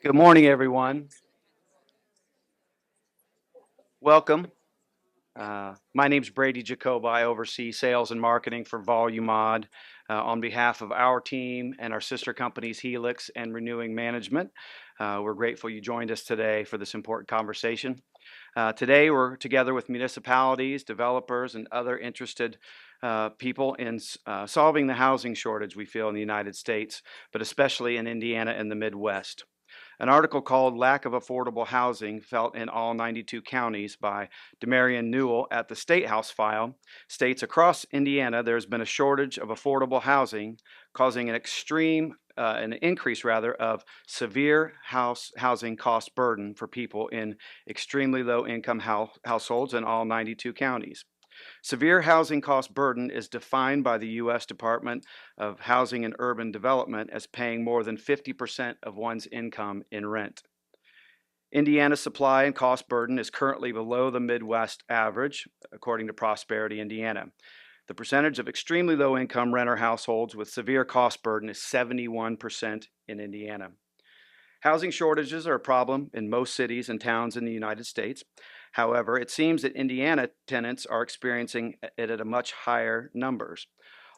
Good morning, everyone. Welcome. My name's Brady Jacoba. I oversee sales and marketing for Volumod on behalf of our team and our sister companies Helix and Renewing Management. We're grateful you joined us today for this important conversation. Today, we're together with municipalities, developers, and other interested people in solving the housing shortage we feel in the United States, but especially in Indiana and the Midwest. An article called Lack of Affordable Housing Felt in All 92 Counties by Demarion Newell at the State House file states across Indiana there's been a shortage of affordable housing, causing an increase rather of severe housing cost burden for people in extremely low income households in all 92 counties. Severe housing cost burden is defined by the U.S. Department of Housing and Urban Development as paying more than 50% of one's income in rent. Indiana's supply and cost burden is currently below the Midwest average, according to Prosperity Indiana. The percentage of extremely low income renter households with severe cost burden is 71% in Indiana. Housing shortages are a problem in most cities and towns in the United States. However, it seems that Indiana tenants are experiencing it at a much higher numbers.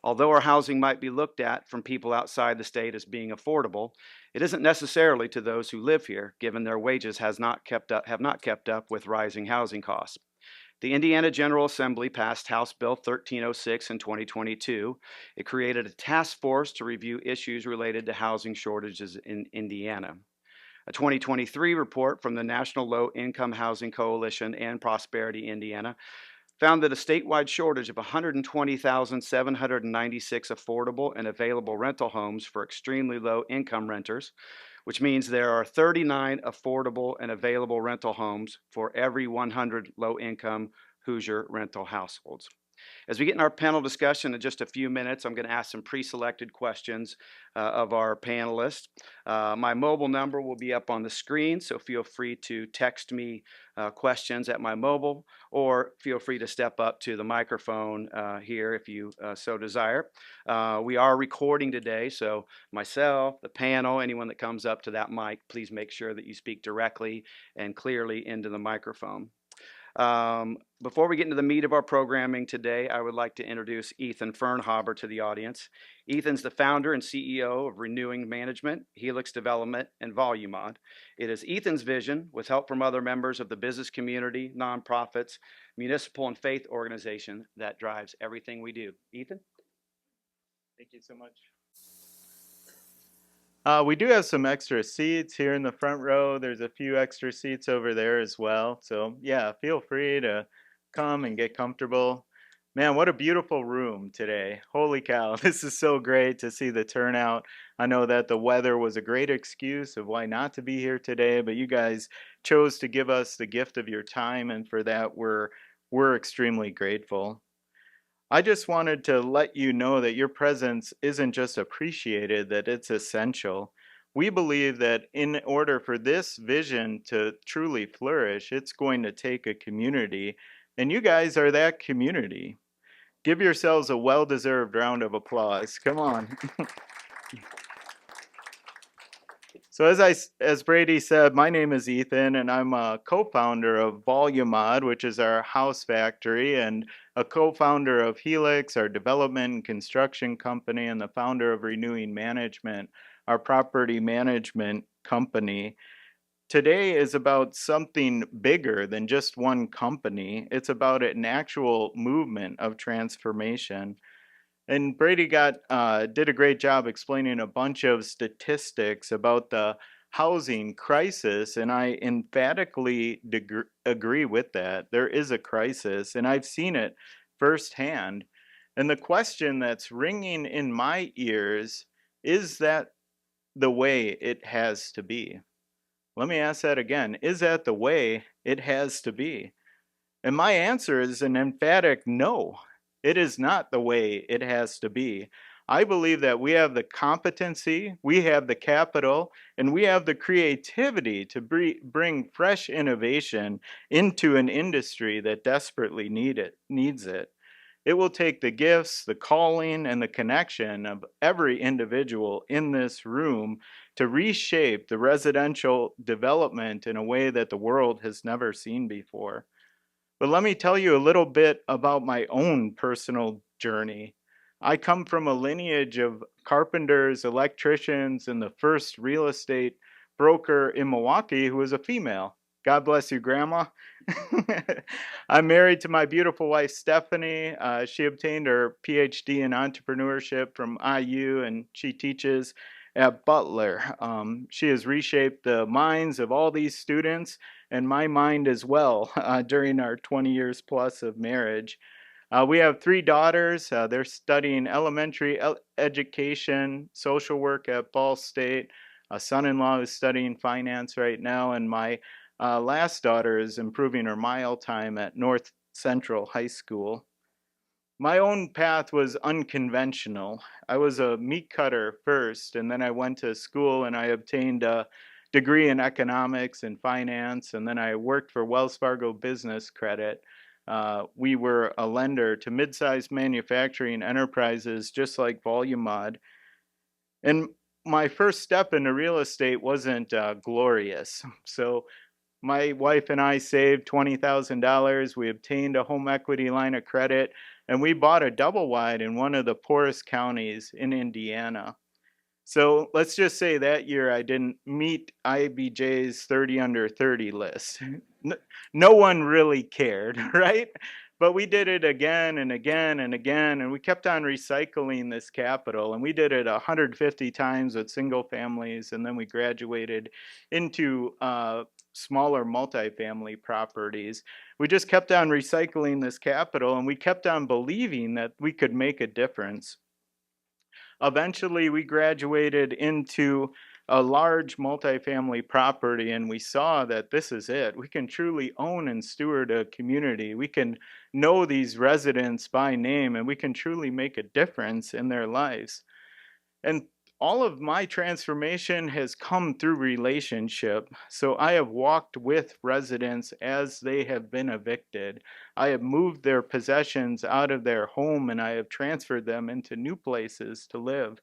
Although our housing might be looked at from people outside the state as being affordable, it isn't necessarily to those who live here, given their wages have not kept up with rising housing costs. The Indiana General Assembly passed House Bill 1306 in 2022. It created a task force to review issues related to housing shortages in Indiana. A 2023 report from the National Low Income Housing Coalition and Prosperity Indiana found that a statewide shortage of 120,796 affordable and available rental homes for extremely low income renters, which means there are 39 affordable and available rental homes for every 100 low income Hoosier rental households. As we get in our panel discussion in just a few minutes, I'm going to ask some pre-selected questions of our panelists. My mobile number will be up on the screen, so feel free to text me questions at my mobile, or feel free to step up to the microphone here if you so desire. We are recording today, so myself, the panel, anyone that comes up to that mic, please make sure that you speak directly and clearly into the microphone. Before we get into the meat of our programming today, I would like to introduce Ethan Fernhaber to the audience. Ethan's the founder and CEO of Renewing Management, Helix Development, and Volumod. It is Ethan's vision, with help from other members of the business community, nonprofits, municipal, and faith organization, that drives everything we do. Ethan? Thank you so much. We do have some extra seats here in the front row. There's a few extra seats over there as well. So yeah, feel free to come and get comfortable. Man, what a beautiful room today. Holy cow, this is so great to see the turnout. I know that the weather was a great excuse of why not to be here today, but you guys chose to give us the gift of your time, and for that we're extremely grateful. I just wanted to let you know that your presence isn't just appreciated, that it's essential. We believe that in order for this vision to truly flourish, it's going to take a community, and you guys are that community. Give yourselves a well-deserved round of applause. Come on. So as Brady said, my name is Ethan, and I'm a co-founder of Volumod, which is our house factory, and a co-founder of Helix, our development and construction company, and the founder of Renewing Management, our property management company. Today is about something bigger than just one company. It's about an actual movement of transformation. And Brady did a great job explaining a bunch of statistics about the housing crisis, and I emphatically agree with that. There is a crisis, and I've seen it firsthand. And the question that's ringing in my ears is that the way it has to be? Let me ask that again. Is that the way it has to be? And my answer is an emphatic no. It is not the way it has to be. I believe that we have the competency, we have the capital, and we have the creativity to bring fresh innovation into an industry that desperately needs it. It will take the gifts, the calling, and the connection of every individual in this room to reshape the residential development in a way that the world has never seen before. But let me tell you a little bit about my own personal journey. I come from a lineage of carpenters, electricians, and the first real estate broker in Milwaukee who was a female. God bless you, Grandma. I'm married to my beautiful wife, Stephanie. She obtained her PhD in entrepreneurship from IU, and she teaches at Butler. She has reshaped the minds of all these students and my mind as well during our 20 years plus of marriage. We have three daughters. They're studying elementary education, social work at Ball State. A son-in-law is studying finance right now, and my last daughter is improving her mile time at North Central High School. My own path was unconventional. I was a meat cutter first, and then I went to school and I obtained a degree in economics and finance, and then I worked for Wells Fargo Business Credit. We were a lender to mid-sized manufacturing enterprises just like Volumod. And my first step into real estate wasn't glorious. So my wife and I saved $20,000. We obtained a home equity line of credit, and we bought a double wide in one of the poorest counties in Indiana. So let's just say that year I didn't meet IBJ's 30 under 30 list. No one really cared, right? But we did it again and again and again, and we kept on recycling this capital, and we did it 150 times with single families, and then we graduated into smaller multifamily properties. We just kept on recycling this capital, and we kept on believing that we could make a difference. Eventually, we graduated into a large multifamily property, and we saw that this is it. We can truly own and steward a community. We can know these residents by name, and we can truly make a difference in their lives. And all of my transformation has come through relationship. So I have walked with residents as they have been evicted. I have moved their possessions out of their home and I have transferred them into new places to live.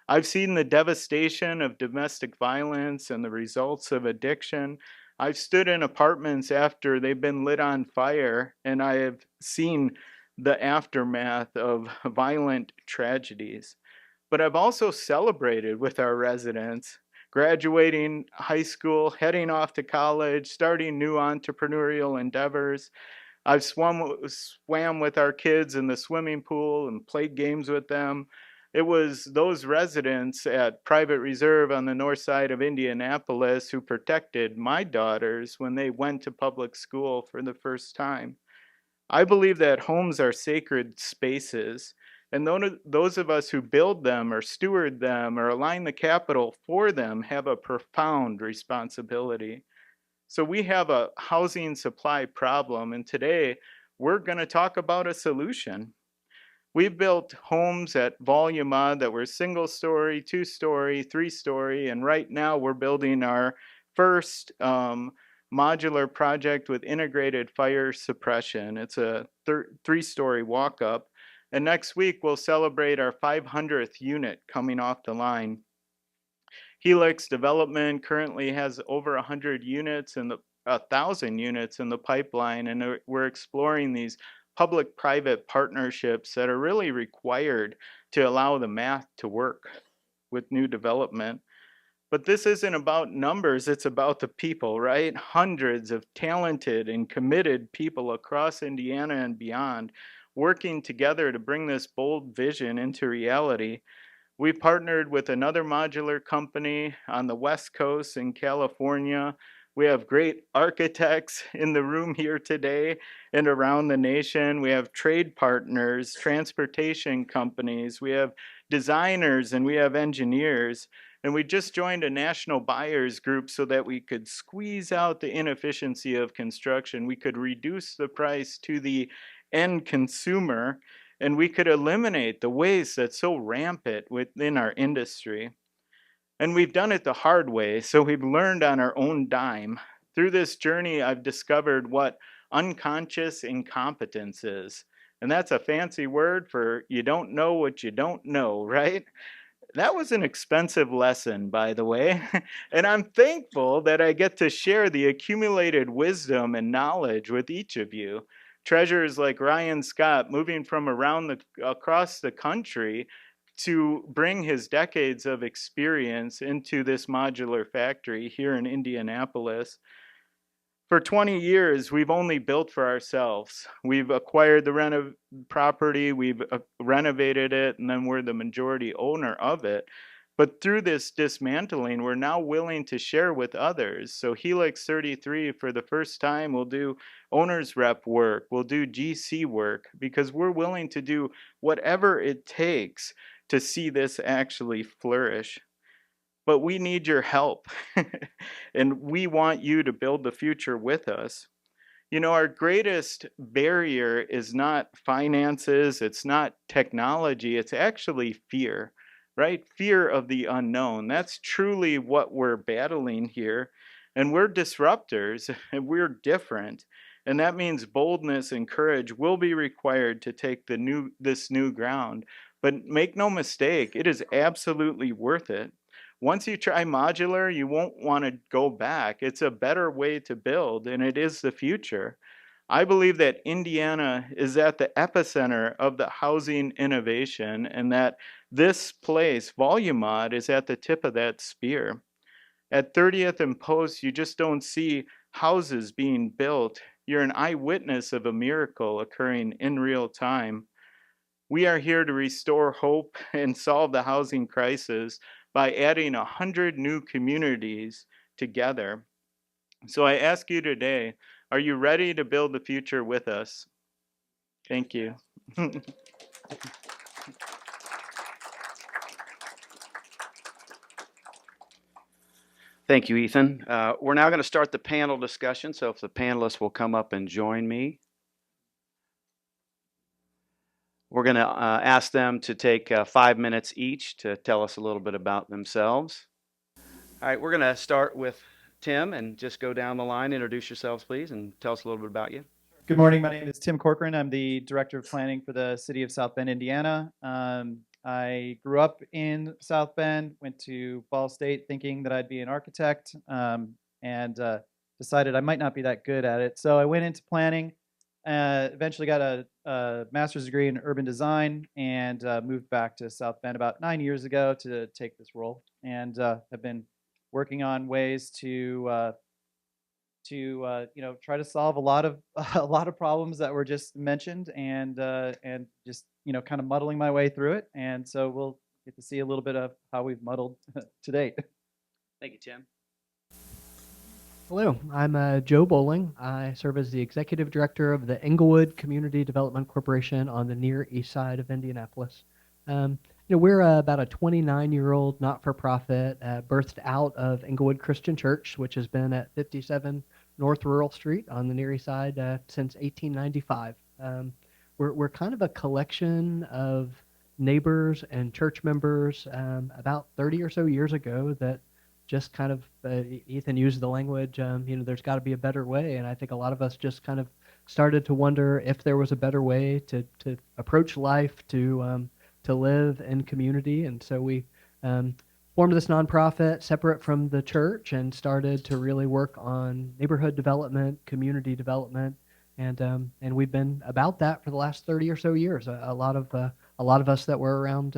I've seen the devastation of domestic violence and the results of addiction. I've stood in apartments after they've been lit on fire, and I have seen the aftermath of violent tragedies. But I've also celebrated with our residents, graduating high school, heading off to college, starting new entrepreneurial endeavors. I've swam with our kids in the swimming pool and played games with them. It was those residents at Private Reserve on the north side of Indianapolis who protected my daughters when they went to public school for the first time. I believe that homes are sacred spaces, and those of us who build them or steward them or align the capital for them have a profound responsibility. So we have a housing supply problem, and today we're going to talk about a solution. We've built homes at Volumod that were single story, two story, three story, and right now we're building our first modular project with integrated fire suppression. It's a three-story walk-up, and next week we'll celebrate our 500th unit coming off the line. Helix Development currently has over 100 units and 1,000 units in the pipeline, and we're exploring these public-private partnerships that are really required to allow the math to work with new development. But this isn't about numbers, it's about the people, right? Hundreds of talented and committed people across Indiana and beyond working together to bring this bold vision into reality. We partnered with another modular company on the West Coast in California. We have great architects in the room here today and around the nation. We have trade partners, transportation companies, we have designers, and we have engineers. And we just joined a national buyers group so that we could squeeze out the inefficiency of construction. We could reduce the price to the end consumer, and we could eliminate the waste that's so rampant within our industry. And we've done it the hard way, so we've learned on our own dime. Through this journey, I've discovered what unconscious incompetence is. And that's a fancy word for you don't know what you don't know, right? That was an expensive lesson, by the way. And I'm thankful that I get to share the accumulated wisdom and knowledge with each of you. Treasures like Ryan Scott moving from across the country to bring his decades of experience into this modular factory here in Indianapolis. For 20 years, we've only built for ourselves. We've acquired the property, we've renovated it, and then we're the majority owner of it. But through this dismantling, we're now willing to share with others. So Helix 33, for the first time, will do owner's rep work, we'll do GC work, because we're willing to do whatever it takes to see this actually flourish. But we need your help. And we want you to build the future with us. You know, our greatest barrier is not finances, it's not technology, it's actually fear, right? Fear of the unknown. That's truly what we're battling here. And we're disruptors, and we're different. And that means boldness and courage will be required to take this new ground. But make no mistake, it is absolutely worth it. Once you try modular, you won't want to go back. It's a better way to build, and it is the future. I believe that Indiana is at the epicenter of the housing innovation, and that this place, Volumod, is at the tip of that spear. At 30th and Post, you just don't see houses being built. You're an eyewitness of a miracle occurring in real time. We are here to restore hope and solve the housing crisis by adding 100 new communities together. So I ask you today, are you ready to build the future with us? Thank you. Thank you, Ethan. We're now going to start the panel discussion, so if the panelists will come up and join me. We're going to ask them to take 5 minutes each to tell us a little bit about themselves. All right, we're going to start with Tim and just go down the line. Introduce yourselves, please, and tell us a little bit about you. Good morning. My name is Tim Corcoran. I'm the Director of Planning for the City of South Bend, Indiana. I grew up in South Bend, went to Ball State thinking that I'd be an architect, and decided I might not be that good at it. So I went into planning, eventually got a master's degree in urban design, and moved back to South Bend about 9 years ago to take this role, and have been working on ways to try to solve a lot of problems that were just mentioned, and just kind of muddling my way through it. And so we'll get to see a little bit of how we've muddled to date. Thank you, Tim. Hello, I'm Joe Bowling. I serve as the Executive Director of the Englewood Community Development Corporation on the Near East Side of Indianapolis. We're about a 29-year-old not-for-profit birthed out of Englewood Christian Church, which has been at 57 North Rural Street on the Near East Side since 1895. We're kind of a collection of neighbors and church members about 30 or so years ago that just kind of, Ethan used the language, there's got to be a better way. And I think a lot of us just kind of started to wonder if there was a better way to approach life, to live in community. And so we formed this nonprofit separate from the church and started to really work on neighborhood development, community development, and we've been about that for the last 30 or so years. A lot of us that were around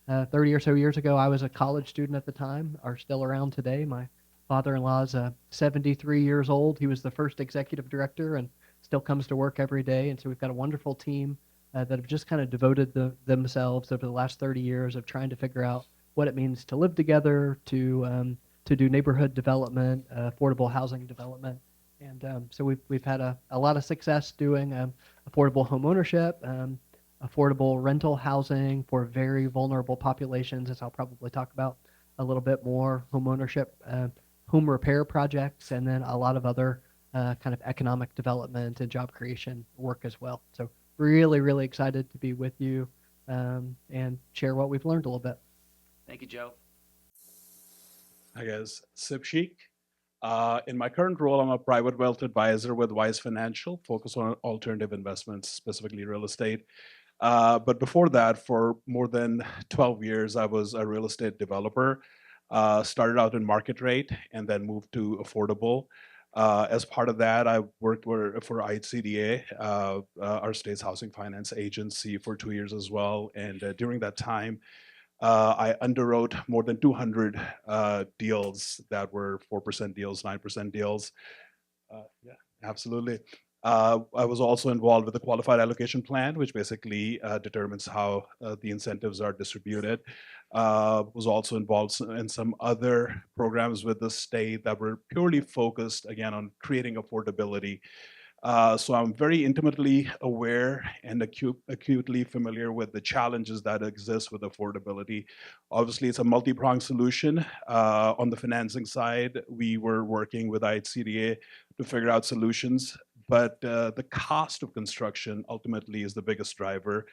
30 or so years ago, I was a college student at the time, are still around today. My father-in-law's 73 years old. He was the first executive director and still comes to work every day. And so we've got a wonderful team that have just kind of devoted themselves over the last 30 years of trying to figure out what it means to live together, to do neighborhood development, affordable housing development. And so we've had a lot of success doing affordable home ownership, affordable rental housing for very vulnerable populations, as I'll probably talk about a little bit more, home ownership, home repair projects, and then a lot of other kind of economic development and job creation work as well. So really, really excited to be with you and share what we've learned a little bit. Thank you, Joe. Hi guys, Sip Sheik. In my current role, I'm a private wealth advisor with Wise Financial, focused on alternative investments, specifically real estate. But before that, for more than 12 years, I was a real estate developer. Started out in market rate and then moved to affordable. As part of that, I worked for IHCDA, our state's housing finance agency, for 2 years as well. And during that time, I underwrote more than 200 deals that were 4% deals, 9% deals. Yeah, absolutely. I was also involved with the qualified allocation plan, which basically determines how the incentives are distributed. Was also involved in some other programs with the state that were purely focused, again, on creating affordability. So I'm very intimately aware and acutely familiar with the challenges that exist with affordability. Obviously, it's a multi-pronged solution. On the financing side, we were working with IHCDA to figure out solutions, but the cost of construction ultimately is the biggest driver.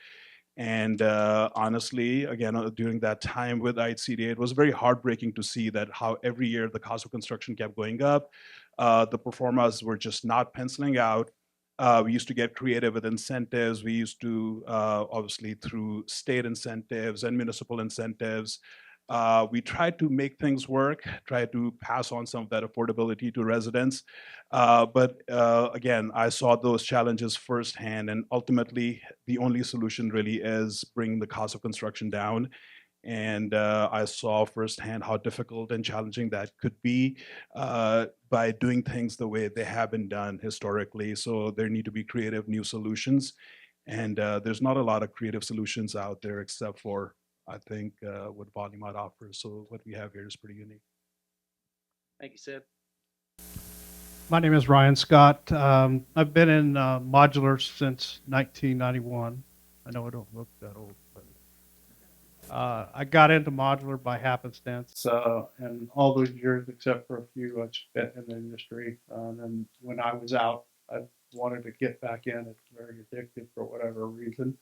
And honestly, again, during that time with IHCDA, it was very heartbreaking to see that how every year the cost of construction kept going up. The performers were just not penciling out. We used to get creative with incentives. We used to, obviously, through state incentives and municipal incentives, we tried to make things work, try to pass on some of that affordability to residents. But again, I saw those challenges firsthand, and ultimately, the only solution really is bringing the cost of construction down. And I saw firsthand how difficult and challenging that could be by doing things the way they have been done historically. So there need to be creative new solutions. And there's not a lot of creative solutions out there except for, I think, what Volumod offers. So what we have here is pretty unique. Thank you, Sid. My name is Ryan Scott. I've been in modular since 1991. I know I don't look that old, but I got into modular by happenstance, and all those years, except for a few, I spent in the industry. And when I was out, I wanted to get back in. It's very addictive for whatever reason.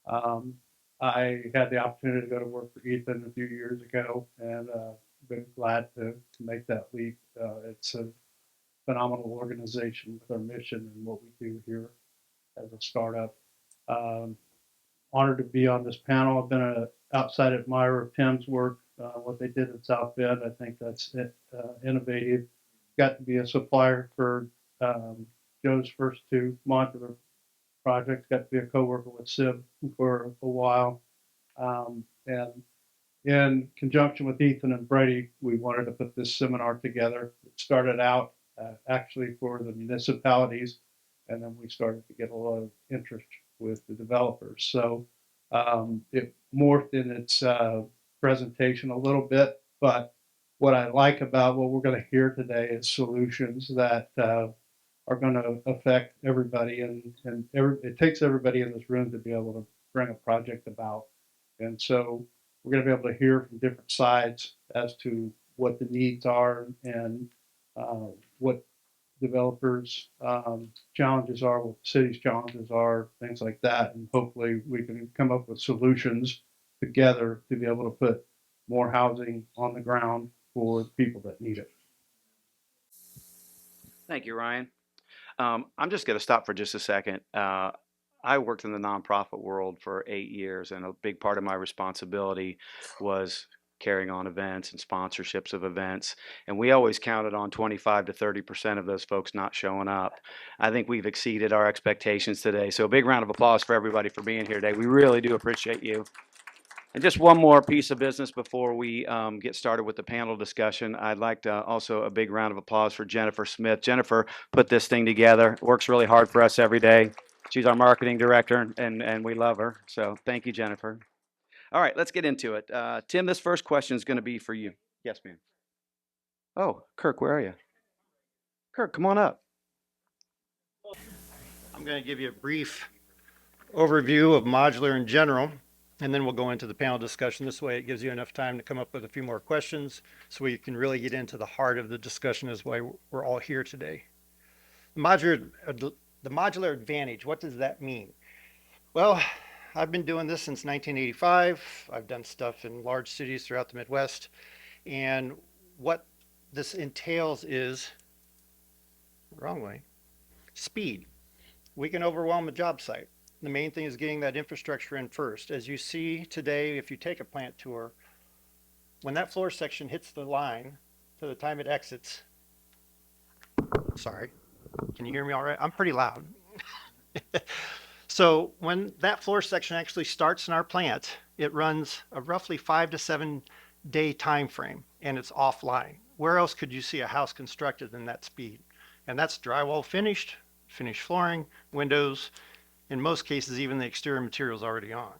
Um, I had the opportunity to go to work for Ethan a few years ago, and been glad to make that leap. It's a phenomenal organization with our mission and what we do here as a startup. Um, Honored to be on this panel. I've been an outside admirer of Tim's work, what they did in South Bend. I think that's innovative. Got to be a supplier for Joe's first two modular projects. Got to be a co-worker with Sib for a while. And in conjunction with Ethan and Brady, we wanted to put this seminar together. It started out actually for the municipalities, and then we started to get a lot of interest with the developers. So it morphed in its presentation a little bit, but what I like about what we're going to hear today is solutions that are going to affect everybody, and it takes everybody in this room to be able to bring a project about. And so we're going to be able to hear from different sides as to what the needs are and what developers' challenges are, what the city's challenges are, things like that. And hopefully we can come up with solutions together to be able to put more housing on the ground for people that need it. Thank you, Ryan. I'm just going to stop for just a second. I worked in the nonprofit world for 8 years, and a big part of my responsibility was carrying on events and sponsorships of events. And we always counted on 25 to 30% of those folks not showing up. I think we've exceeded our expectations today. So a big round of applause for everybody for being here today. We really do appreciate you. And just one more piece of business before we get started with the panel discussion. I'd like to also a big round of applause for Jennifer Smith. Jennifer put this thing together, works really hard for us every day. She's our marketing director, and we love her. So thank you, Jennifer. All right, let's get into it. Tim, this first question is going to be for you. Yes, ma'am. Oh, Kirk, where are you? Kirk, come on up. I'm going to give you a brief overview of modular in general, and then we'll go into the panel discussion. This way it gives you enough time to come up with a few more questions so we can really get into the heart of the discussion as why we're all here today. The modular advantage, what does that mean? Well, I've been doing this since 1985. I've done stuff in large cities throughout the Midwest. And what this entails is, wrong way, speed. We can overwhelm a job site. The main thing is getting that infrastructure in first. As you see today, if you take a plant tour, when that floor section hits the line to the time it exits, sorry, can you hear me all right? I'm pretty loud. So when that floor section actually starts in our plant, it runs a roughly 5 to 7 day time frame, and it's offline. Where else could you see a house constructed in that speed? And that's drywall finished, finished flooring, windows, in most cases even the exterior materials already on.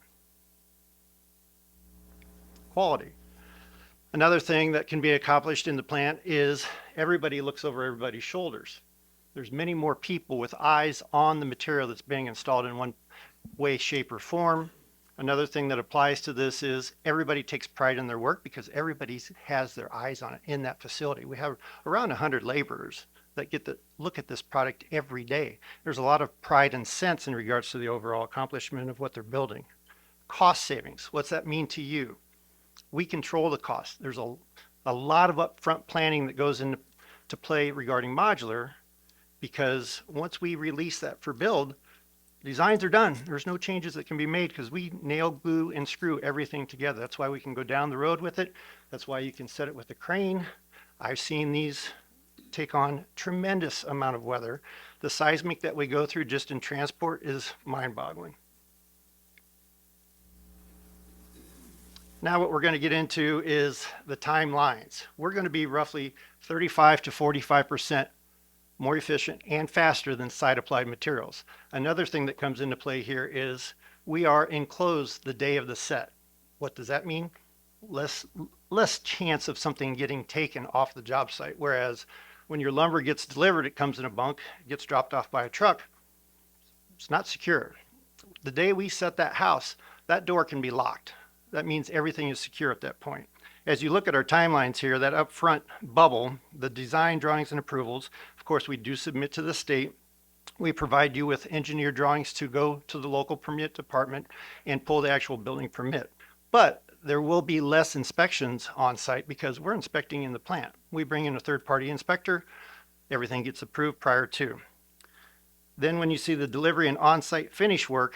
Quality. Another thing that can be accomplished in the plant is everybody looks over everybody's shoulders. There's many more people with eyes on the material that's being installed in one way, shape, or form. Another thing that applies to this is everybody takes pride in their work because everybody has their eyes on it in that facility. We have around 100 laborers that get to look at this product every day. There's a lot of pride and sense in regards to the overall accomplishment of what they're building. Cost savings, what's that mean to you? We control the cost. There's a lot of upfront planning that goes into play regarding modular, because once we release that for build, designs are done. There's no changes that can be made because we nail, glue, and screw everything together. That's why we can go down the road with it. That's why you can set it with a crane. I've seen these take on tremendous amount of weather. The seismic that we go through just in transport is mind-boggling. Now what we're going to get into is the timelines. We're going to be roughly 35 to 45% more efficient and faster than site applied materials. Another thing that comes into play here is we are enclosed the day of the set. What does that mean? Less chance of something getting taken off the job site. Whereas when your lumber gets delivered, it comes in a bunk, gets dropped off by a truck. It's not secure. The day we set that house, that door can be locked. That means everything is secure at that point. As you look at our timelines here, that upfront bubble, the design drawings and approvals, of course, we do submit to the state. We provide you with engineer drawings to go to the local permit department and pull the actual building permit. But there will be less inspections on site because we're inspecting in the plant. We bring in a third-party inspector, everything gets approved prior to. Then when you see the delivery and on-site finish work,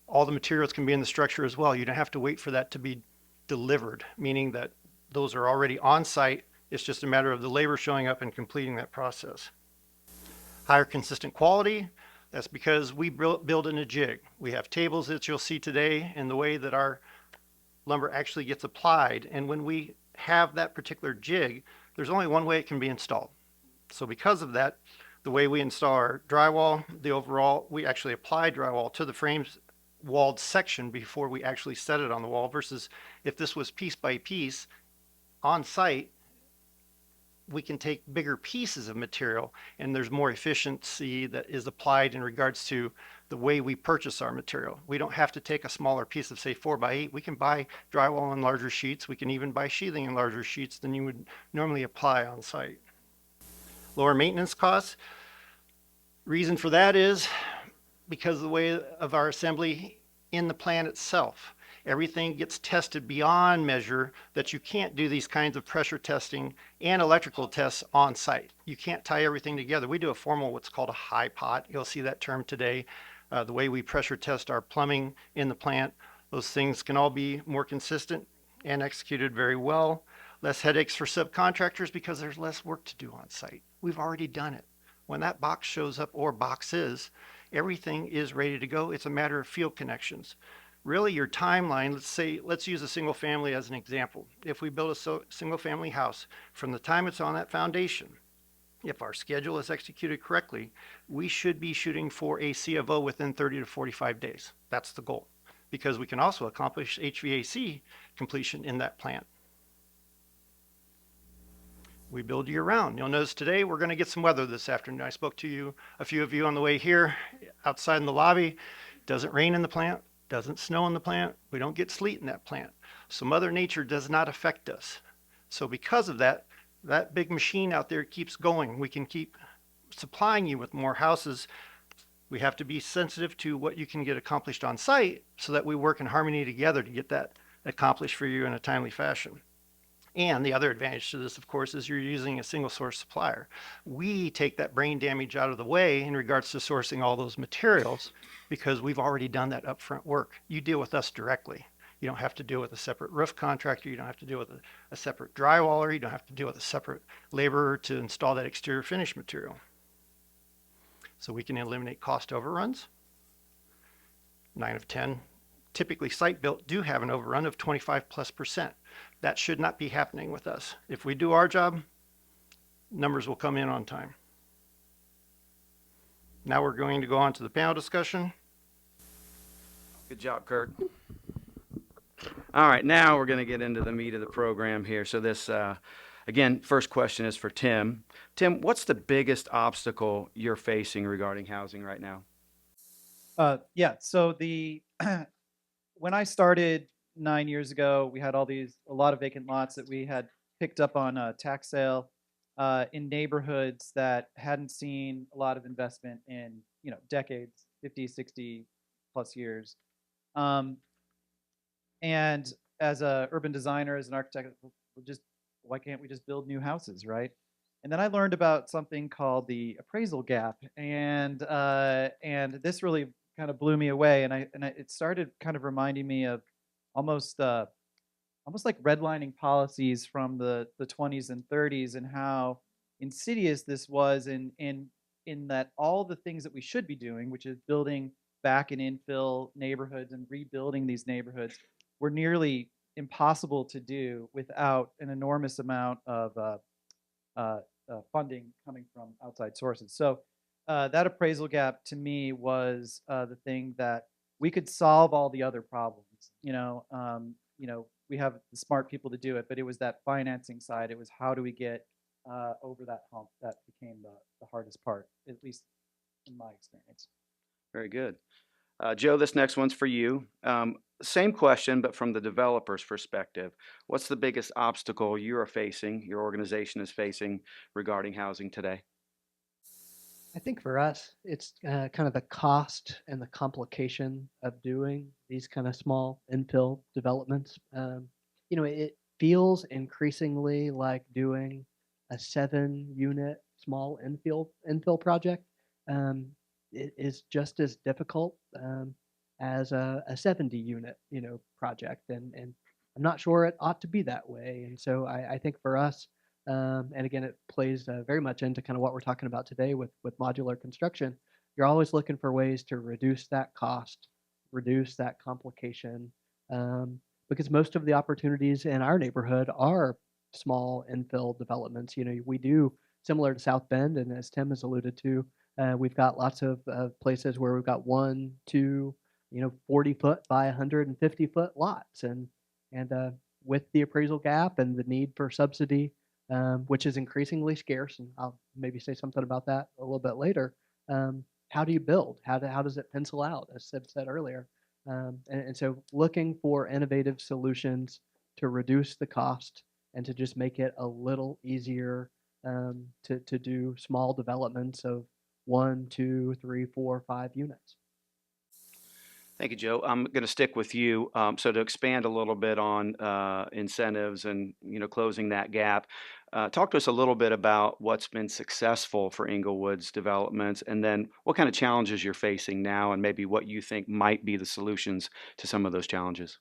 all the materials can be in the structure as well. You don't have to wait for that to be delivered, meaning that those are already on site. It's just a matter of the labor showing up and completing that process. Higher consistent quality, that's because we build in a jig. We have tables that you'll see today in the way that our lumber actually gets applied. And when we have that particular jig, there's only one way it can be installed. So because of that, the way we install our drywall, we actually apply drywall to the frames walled section before we actually set it on the wall, versus if this was piece by piece on site, we can take bigger pieces of material and there's more efficiency that is applied in regards to the way we purchase our material. We don't have to take a smaller piece of, say, 4x8. We can buy drywall in larger sheets. We can even buy sheathing in larger sheets than you would normally apply on site. Lower maintenance costs. Reason for that is because of the way of our assembly in the plant itself. Everything gets tested beyond measure that you can't do these kinds of pressure testing and electrical tests on site. You can't tie everything together. We do a formal, what's called a high pot. You'll see that term today. The way we pressure test our plumbing in the plant, those things can all be more consistent and executed very well. Less headaches for subcontractors because there's less work to do on site. We've already done it. When that box shows up, or boxes, everything is ready to go. It's a matter of field connections. Really, your timeline, let's use a single family as an example. If we build a single family house, from the time it's on that foundation, if our schedule is executed correctly, we should be shooting for a C of O within 30 to 45 days. That's the goal, because we can also accomplish HVAC completion in that plant. We build year round. You'll notice today we're going to get some weather this afternoon. I spoke to a few of you on the way here outside in the lobby. It doesn't rain in the plant, doesn't snow in the plant. We don't get sleet in that plant. So Mother Nature does not affect us. So because of that, that big machine out there keeps going. We can keep supplying you with more houses. We have to be sensitive to what you can get accomplished on site so that we work in harmony together to get that accomplished for you in a timely fashion. And the other advantage to this, of course, is you're using a single source supplier. We take that brain damage out of the way in regards to sourcing all those materials because we've already done that upfront work. You deal with us directly. You don't have to deal with a separate roof contractor. You don't have to deal with a separate drywaller. You don't have to deal with a separate laborer to install that exterior finish material. So we can eliminate cost overruns. 9 of 10 typically site built do have an overrun of 25+%. That should not be happening with us. If we do our job, numbers will come in on time. Now we're going to go on to the panel discussion. Good job, Kirk. All right, now we're going to get into the meat of the program here. So this, again, first question is for Tim. Tim, what's the biggest obstacle you're facing regarding housing right now? Yeah, so the when I started 9 years ago, we had a lot of vacant lots that we had picked up on a tax sale in neighborhoods that hadn't seen a lot of investment in, decades, 50, 60 plus years. And as a urban designer, as an architect, why can't we just build new houses, right? And then I learned about something called the appraisal gap, and this really kind of blew me away, and it started kind of reminding me of almost like redlining policies from the 20s and 30s, and how insidious this was in that all the things that we should be doing, which is building back and infill neighborhoods and rebuilding these neighborhoods, were nearly impossible to do without an enormous amount of funding coming from outside sources. So that appraisal gap to me was the thing that we could solve all the other problems. We have the smart people to do it, but it was that financing side. It was how do we get over that hump that became the hardest part, at least in my experience. Very good. Joe, this next one's for you. Same question, but from the developer's perspective. What's the biggest obstacle you are facing, your organization is facing regarding housing today? I think for us, it's kind of the cost and the complication of doing these kind of small infill developments. It feels increasingly like doing a 7-unit small infill project. It is just as difficult as a 70-unit project, and I'm not sure it ought to be that way. And so I think for us, and again, it plays very much into kind of what we're talking about today with modular construction. You're always looking for ways to reduce that cost, reduce that complication, because most of the opportunities in our neighborhood are small infill developments. We do similar to South Bend, and as Tim has alluded to, we've got lots of places where we've got 1, 2, 40-foot by 150-foot lots, and with the appraisal gap and the need for subsidy, which is increasingly scarce, and I'll maybe say something about that a little bit later. How do you build? How does it pencil out, as Sib said earlier? And so looking for innovative solutions to reduce the cost and to just make it a little easier to do small developments of 1, 2, 3, 4, 5 units. Thank you, Joe. I'm going to stick with you. So to expand a little bit on incentives and closing that gap, talk to us a little bit about what's been successful for Inglewood's developments, and then what kind of challenges you're facing now, and maybe what you think might be the solutions to some of those challenges.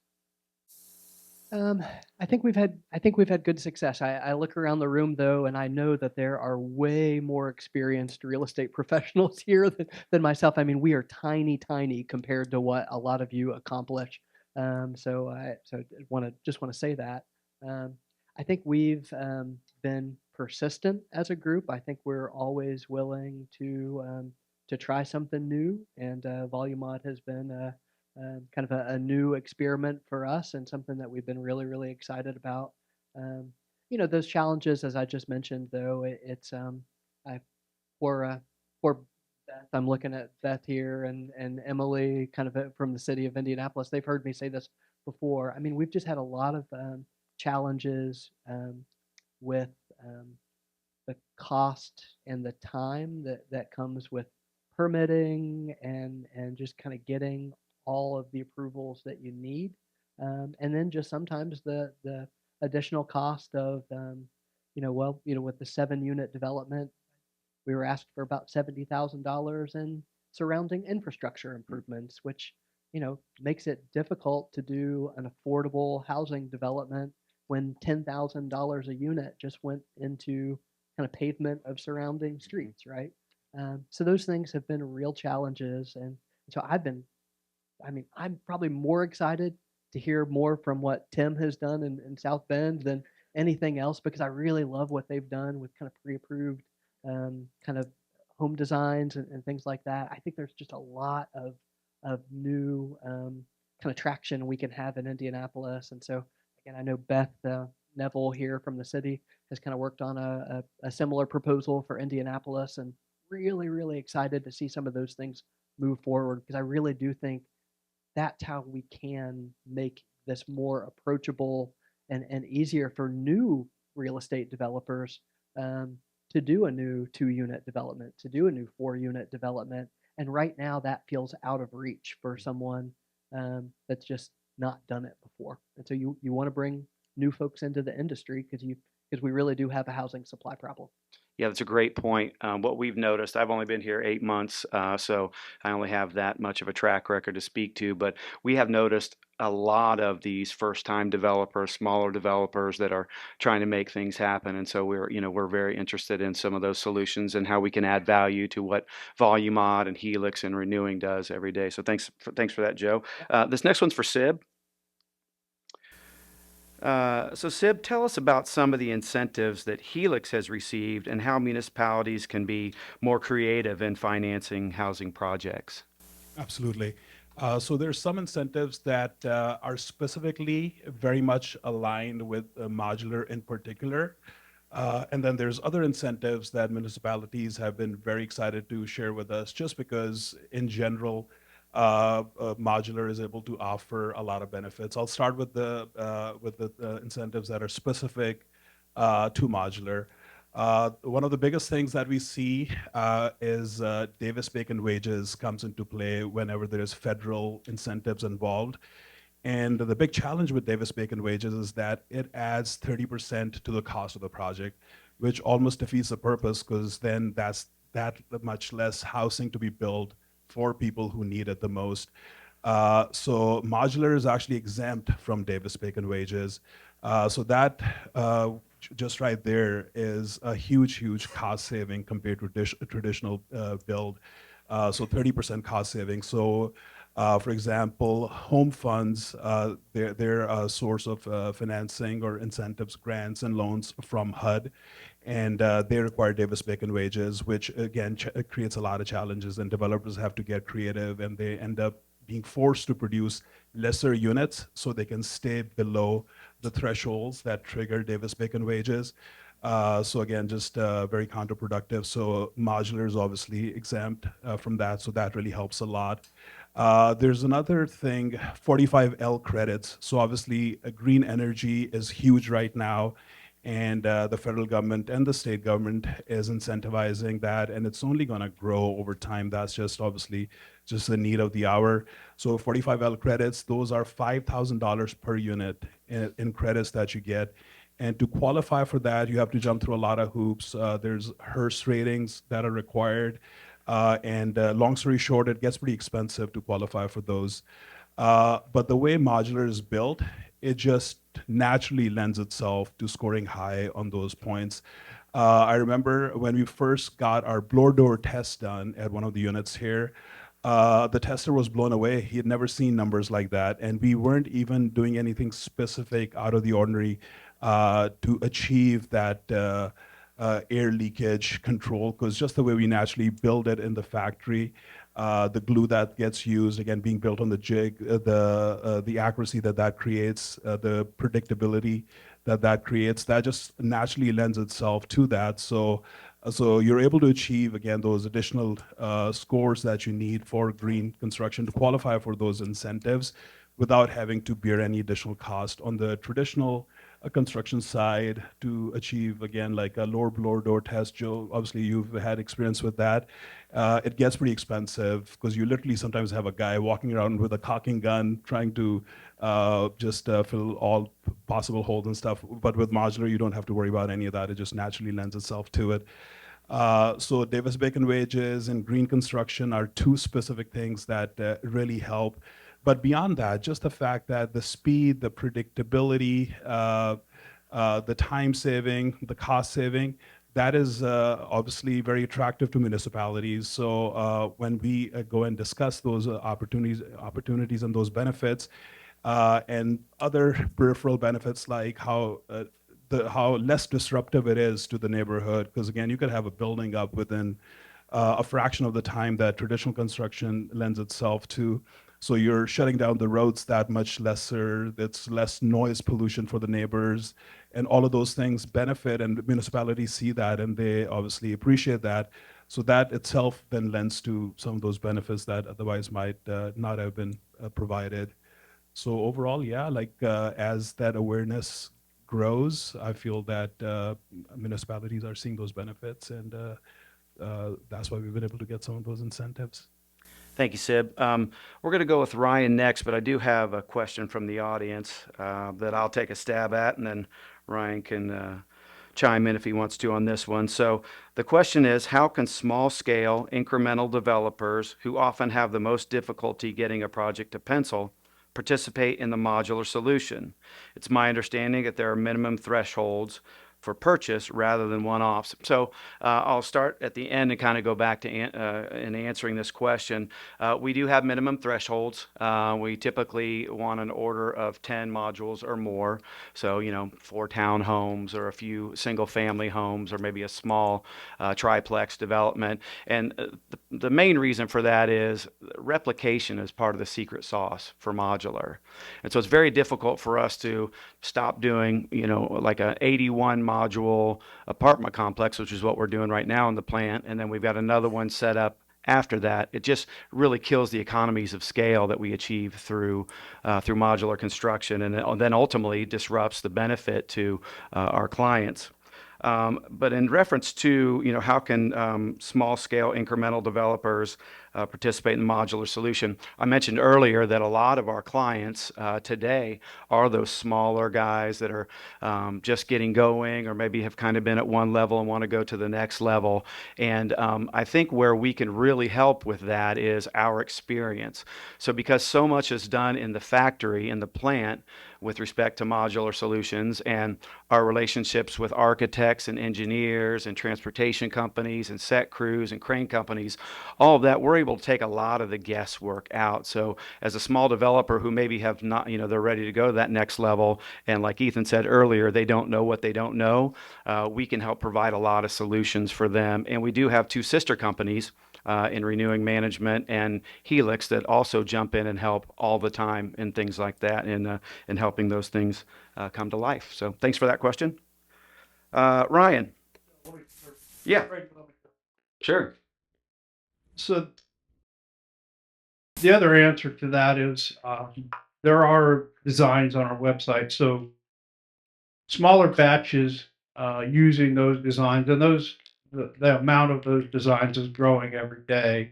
I think we've had good success. I look around the room though, and I know that there are way more experienced real estate professionals here than myself. I mean, we are tiny compared to what a lot of you accomplish. So I just want to say that. I think we've been persistent as a group. I think we're always willing to try something new, and Volumod has been kind of a new experiment for us, and something that we've been really excited about. Those challenges, as I just mentioned, though, for Beth, I'm looking at Beth here and Emily, kind of from the city of Indianapolis. They've heard me say this before. I mean, we've just had a lot of challenges with the cost and the time that comes with permitting and just kind of getting all of the approvals that you need, and then just sometimes the additional cost of, with the 7-unit development, we were asked for about $70,000 in surrounding infrastructure improvements, which, makes it difficult to do an affordable housing development when $10,000 a unit just went into kind of pavement of surrounding streets, right? So those things have been real challenges. And so I'm probably more excited to hear more from what Tim has done in South Bend than anything else, because I really love what they've done with kind of pre-approved kind of home designs and things like that. I think there's just a lot of new kind of traction we can have in Indianapolis. And so again, I know Beth Neville here from the city has kind of worked on a similar proposal for Indianapolis, and really, really excited to see some of those things move forward, because I really do think that's how we can make this more approachable and easier for new real estate developers to do a new 2-unit development, to do a new 4-unit development. And right now that feels out of reach for someone that's just not done it before. And so you want to bring new folks into the industry because we really do have a housing supply problem. Yeah, that's a great point. What we've noticed, I've only been here 8 months, so I only have that much of a track record to speak to, but we have noticed a lot of these first-time developers, smaller developers that are trying to make things happen. And so we're very interested in some of those solutions and how we can add value to what Volumod and Helix and Renewing does every day. So thanks for that, Joe. This next one's for Sib. So Sib, tell us about some of the incentives that Helix has received and how municipalities can be more creative in financing housing projects. Absolutely. So there's some incentives that are specifically very much aligned with modular in particular. And then there's other incentives that municipalities have been very excited to share with us, just because in general, modular is able to offer a lot of benefits. I'll start with the incentives that are specific to modular. One of the biggest things that we see is Davis-Bacon wages comes into play whenever there's federal incentives involved. And the big challenge with Davis-Bacon wages is that it adds 30% to the cost of the project, which almost defeats the purpose, because then that's that much less housing to be built for people who need it the most. So modular is actually exempt from Davis-Bacon wages. So that just right there is a huge cost saving compared to traditional build. So 30% cost saving. So for example, home funds, they're a source of financing or incentives, grants and loans from HUD. And they require Davis-Bacon wages, which again creates a lot of challenges, and developers have to get creative, and they end up being forced to produce lesser units so they can stay below the thresholds that trigger Davis-Bacon wages. So again, just very counterproductive. So modular is obviously exempt from that, so that really helps a lot. There's another thing, 45L credits. So obviously green energy is huge right now, and the federal government and the state government is incentivizing that, and it's only going to grow over time. That's just obviously just the need of the hour. So 45L credits, those are $5,000 per unit in credits that you get. And to qualify for that, you have to jump through a lot of hoops. There's Hearst ratings that are required. And long story short, it gets pretty expensive to qualify for those. But the way modular is built, it just naturally lends itself to scoring high on those points. I remember when we first got our blower door test done at one of the units here, the tester was blown away. He had never seen numbers like that. And we weren't even doing anything specific out of the ordinary to achieve that air leakage control, because just the way we naturally build it in the factory, the glue that gets used, again, being built on the jig, the accuracy that creates, the predictability that creates, that just naturally lends itself to that. So you're able to achieve, again, those additional scores that you need for green construction to qualify for those incentives without having to bear any additional cost. On the traditional a construction side to achieve, again, like a lower blower door test. Joe, obviously you've had experience with that. It gets pretty expensive because you literally sometimes have a guy walking around with a cocking gun trying to just fill all possible holes and stuff. But with modular, you don't have to worry about any of that. It just naturally lends itself to it. So Davis-Bacon wages and green construction are two specific things that really help. But beyond that, just the fact that the speed, the predictability, the time saving, the cost saving, that is obviously very attractive to municipalities. So when we go and discuss those opportunities and those benefits, and other peripheral benefits like how less disruptive it is to the neighborhood, because again, you could have a building up within a fraction of the time that traditional construction lends itself to. So you're shutting down the roads that much lesser, it's less noise pollution for the neighbors, and all of those things benefit, and municipalities see that, and they obviously appreciate that. So that itself then lends to some of those benefits that otherwise might not have been provided. So overall, yeah, like as that awareness grows, I feel that municipalities are seeing those benefits, and that's why we've been able to get some of those incentives. Thank you, Sib. We're going to go with Ryan next, but I do have a question from the audience that I'll take a stab at, and then Ryan can chime in if he wants to on this one. So the question is, how can small-scale incremental developers who often have the most difficulty getting a project to pencil participate in the modular solution? It's my understanding that there are minimum thresholds for purchase rather than one-offs. So I'll start at the end and kind of go back to in answering this question. We do have minimum thresholds. We typically want an order of 10 modules or more. So, 4 townhomes or a few single-family homes or maybe a small triplex development. And the main reason for that is replication is part of the secret sauce for modular. And so it's very difficult for us to stop doing, like a 81 module apartment complex, which is what we're doing right now in the plant. And then we've got another one set up after that. It just really kills the economies of scale that we achieve through modular construction, and then ultimately disrupts the benefit to our clients. But in reference to, how can small-scale incremental developers participate in the modular solution, I mentioned earlier that a lot of our clients today are those smaller guys that are just getting going, or maybe have kind of been at one level and want to go to the next level. And I think where we can really help with that is our experience. So because so much is done in the factory, in the plant, with respect to modular solutions, and our relationships with architects and engineers and transportation companies and set crews and crane companies, all of that, we're able to take a lot of the guesswork out. So as a small developer who maybe have not, they're ready to go to that next level, and like Ethan said earlier, they don't know what they don't know, we can help provide a lot of solutions for them. And we do have 2 sister companies in Renewing Management and Helix that also jump in and help all the time in things like that, and helping those things come to life. So thanks for that question. Ryan. Yeah. Sure. So the other answer to that is there are designs on our website. So smaller batches using those designs, and the amount of those designs is growing every day.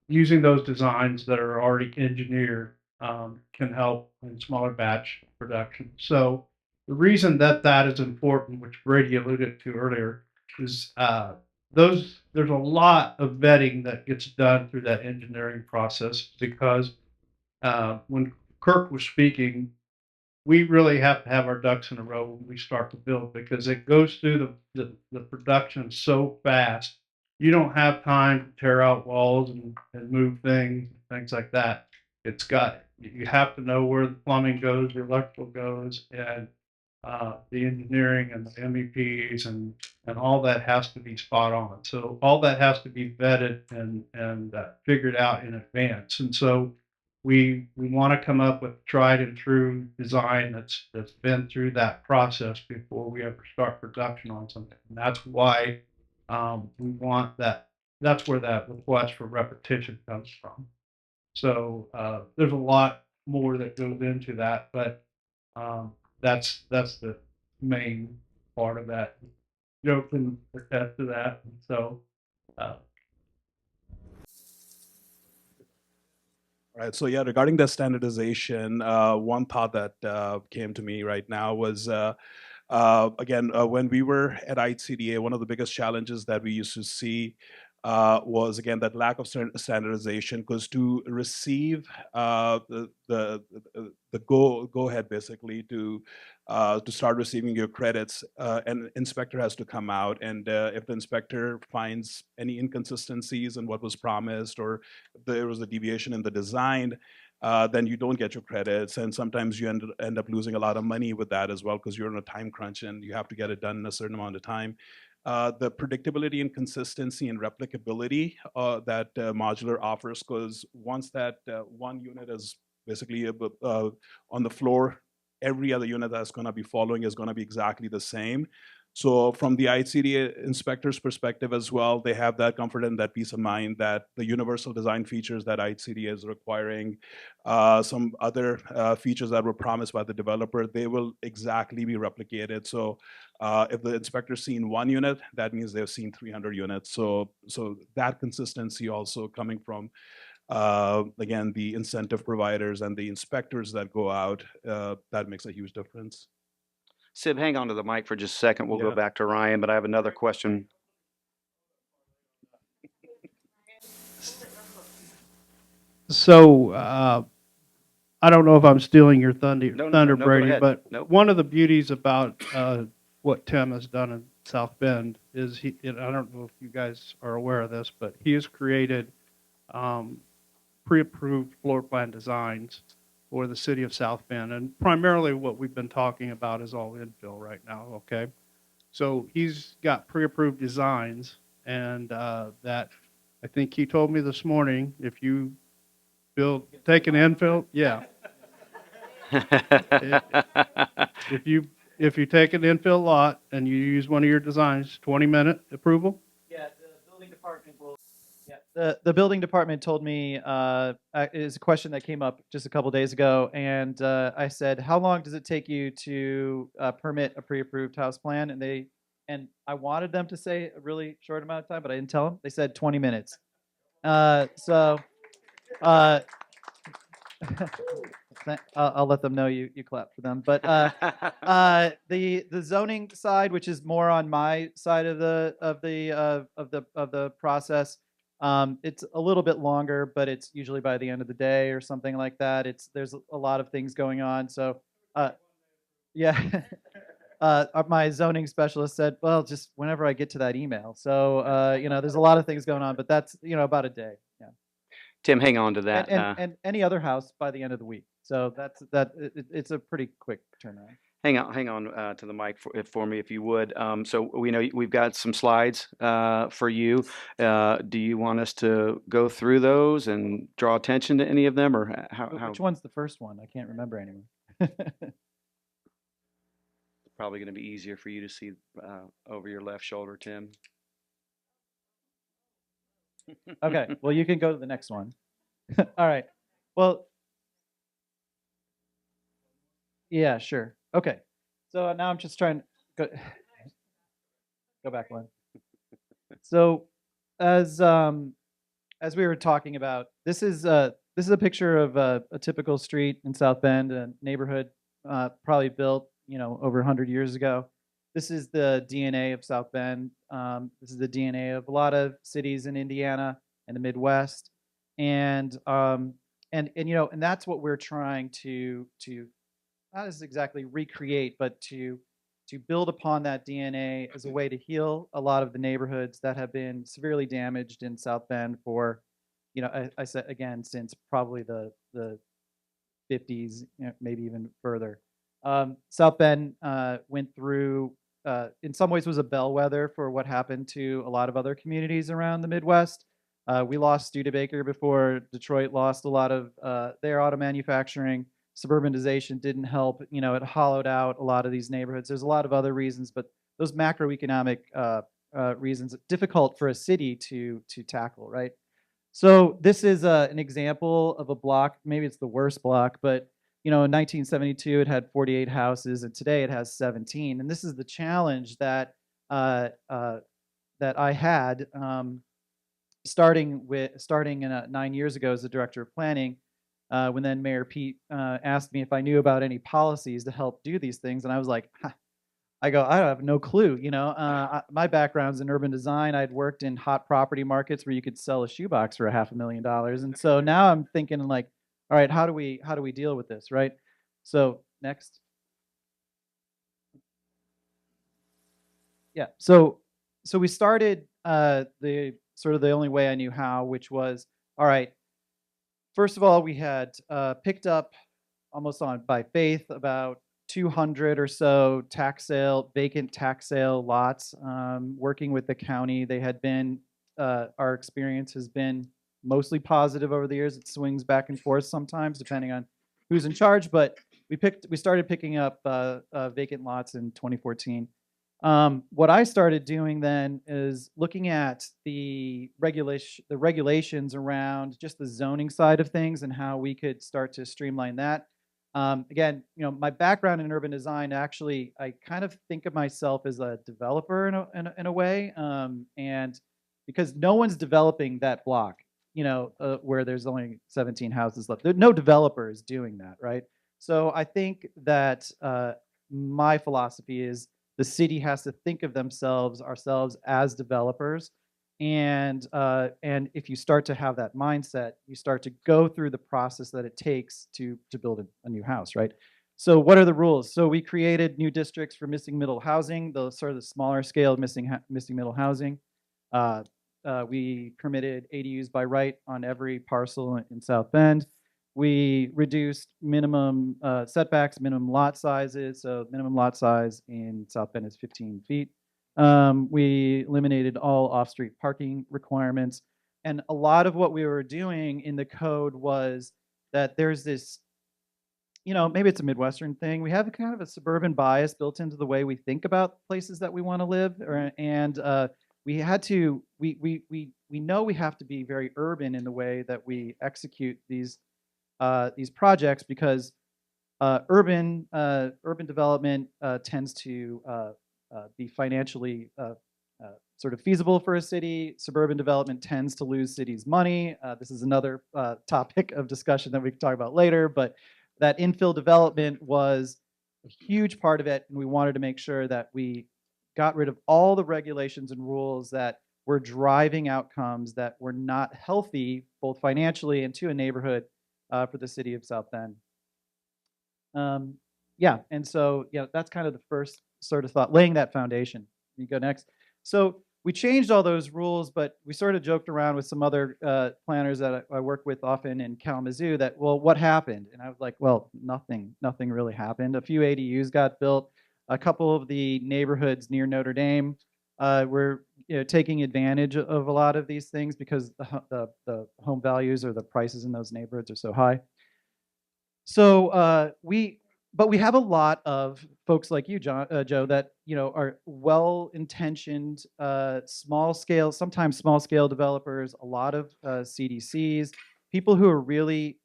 Using those designs that are already engineered can help in smaller batch production. So the reason that is important, which Brady alluded to earlier, is there's a lot of vetting that gets done through that engineering process, because when Kirk was speaking, we really have to have our ducks in a row when we start to build, because it goes through the production so fast. You don't have time to tear out walls and move things like that. You have to know where the plumbing goes, the electrical goes, and the engineering and the MEPs and all that has to be spot on. So all that has to be vetted and figured out in advance. And so we want to come up with tried and true design that's been through that process before we ever start production on something. And that's why we want that. That's where that request for repetition comes from. So there's a lot more that goes into that, but that's the main part of that. Joe can attest to that. So, Right. So yeah, regarding the standardization, one thought that came to me right now was again, when we were at ICDA, one of the biggest challenges that we used to see was again that lack of standardization. Because to receive the go ahead basically to start receiving your credits, an inspector has to come out, and if the inspector finds any inconsistencies in what was promised, or there was a deviation in the design, then you don't get your credits, and sometimes you end up losing a lot of money with that as well, because you're in a time crunch and you have to get it done in a certain amount of time. The predictability and consistency and replicability that modular offers, because once that one unit is basically on the floor, every other unit that's going to be following is going to be exactly the same. So from the ICDA inspector's perspective as well, they have that comfort and that peace of mind that the universal design features that ICDA is requiring, some other features that were promised by the developer, they will exactly be replicated. So if the inspector's seen one unit, that means they've seen 300 units. So that consistency also coming from, again, the incentive providers and the inspectors that go out, that makes a huge difference. Sib, hang on to the mic for just a second. We'll go Yeah. back to Ryan, but I have another question. so I don't know if I'm stealing your thunder, No, thunder, go Brady, ahead. but Nope. one of the beauties about what Tim has done in South Bend is and I don't know if you guys are aware of this, but he has created pre-approved floor plan designs for the city of South Bend. And primarily what we've been talking about is all infill right now, okay? So he's got pre-approved designs, and that, I think he told me this morning, if you take an infill, yeah. If you take an infill lot and you use one of your designs, 20-minute approval? Yeah, the building department will. Yeah, the building department told me is a question that came up just a couple days ago, and I said, "How long does it take you to permit a pre-approved house plan?" And I wanted them to say a really short amount of time, but I didn't tell them. They said 20 minutes. So I'll let them know you clapped for them. But the zoning side, which is more on my side of the process, it's a little bit longer, but it's usually by the end of the day or something like that. There's a lot of things going on, so yeah. My zoning specialist said, "Well, just whenever I get to that email." So there's a lot of things going on, but that's about a day. Yeah. Tim, hang on to that. And any other house by the end of the week. So it's a pretty quick turnaround. Hang on to the mic for me, if you would. So we know we've got some slides for you. Do you want us to go through those and draw attention to any of them, or how? Which one's the first one? I can't remember anymore. Probably going to be easier for you to see over your left shoulder, Tim. Okay. Well, you can go to the next one. All right. Well, yeah, sure. Okay. So now I'm just trying to go back one. So as we were talking about, this is a picture of a typical street in South Bend, a neighborhood probably built over 100 years ago. This is the DNA of South Bend. This is the DNA of a lot of cities in Indiana and the Midwest, and that's what we're trying to not as exactly recreate, but to build upon that DNA as a way to heal a lot of the neighborhoods that have been severely damaged in South Bend for, I said again, since probably the 50s, maybe even further. South Bend went through, in some ways, was a bellwether for what happened to a lot of other communities around the Midwest. We lost Studebaker before Detroit lost a lot of their auto manufacturing. Suburbanization didn't help. It hollowed out a lot of these neighborhoods. There's a lot of other reasons, but those macroeconomic reasons, difficult for a city to tackle, right? So this is an example of a block. Maybe it's the worst block, but you know, in 1972 it had 48 houses, and today it has 17. And this is the challenge that that I had starting 9 years ago as the director of planning. When then Mayor Pete asked me if I knew about any policies to help do these things, and I was like, I go, I have no clue. You know, my background's in urban design. I'd worked in hot property markets where you could sell a shoebox for $500,000, and so now I'm thinking like, all right, how do we deal with this, right? So next, yeah. So we started the sort of the only way I knew how, which was, all right. First of all, we had picked up almost on by faith about 200 or so vacant tax sale lots. Working with the county, they had been, our experience has been mostly positive over the years. It swings back and forth sometimes depending on who's in charge, but we started picking up vacant lots in 2014. What I started doing then is looking at the regulations around just the zoning side of things and how we could start to streamline that. Again, you know, my background in urban design, actually, I kind of think of myself as a developer in a way, and because no one's developing that block, you know, where there's only 17 houses left. No developer is doing that, right? So I think that my philosophy is the city has to think of ourselves as developers. And if you start to have that mindset, you start to go through the process that it takes to build a new house, right? So what are the rules? So we created new districts for missing middle housing, the sort of the smaller scale missing middle housing. We permitted ADUs by right on every parcel in South Bend. We reduced minimum setbacks, minimum lot sizes. So minimum lot size in South Bend is 15 feet. We eliminated all off-street parking requirements. And a lot of what we were doing in the code was that there's this, you know, maybe it's a Midwestern thing. We have a kind of a suburban bias built into the way we think about places that we want to live. And we had to, we know we have to be very urban in the way that we execute these projects, because urban development tends to be financially sort of feasible for a city. Suburban development tends to lose cities money. This is another topic of discussion that we can talk about later, but that infill development was a huge part of it, and we wanted to make sure that we got rid of all the regulations and rules that were driving outcomes that were not healthy, both financially and to a neighborhood for the city of South Bend. Yeah, and so yeah, that's kind of the first sort of thought, laying that foundation. You go next. So we changed all those rules, but we sort of joked around with some other planners that I work with often in Kalamazoo that, well, what happened? And I was like, well, nothing really happened. A few ADUs got built. A couple of the neighborhoods near Notre Dame were, you know, taking advantage of a lot of these things because the home values or the prices in those neighborhoods are so high. So but we have a lot of folks like you, Joe, that, you know, are well-intentioned, sometimes small-scale developers, a lot of CDCs, people who are really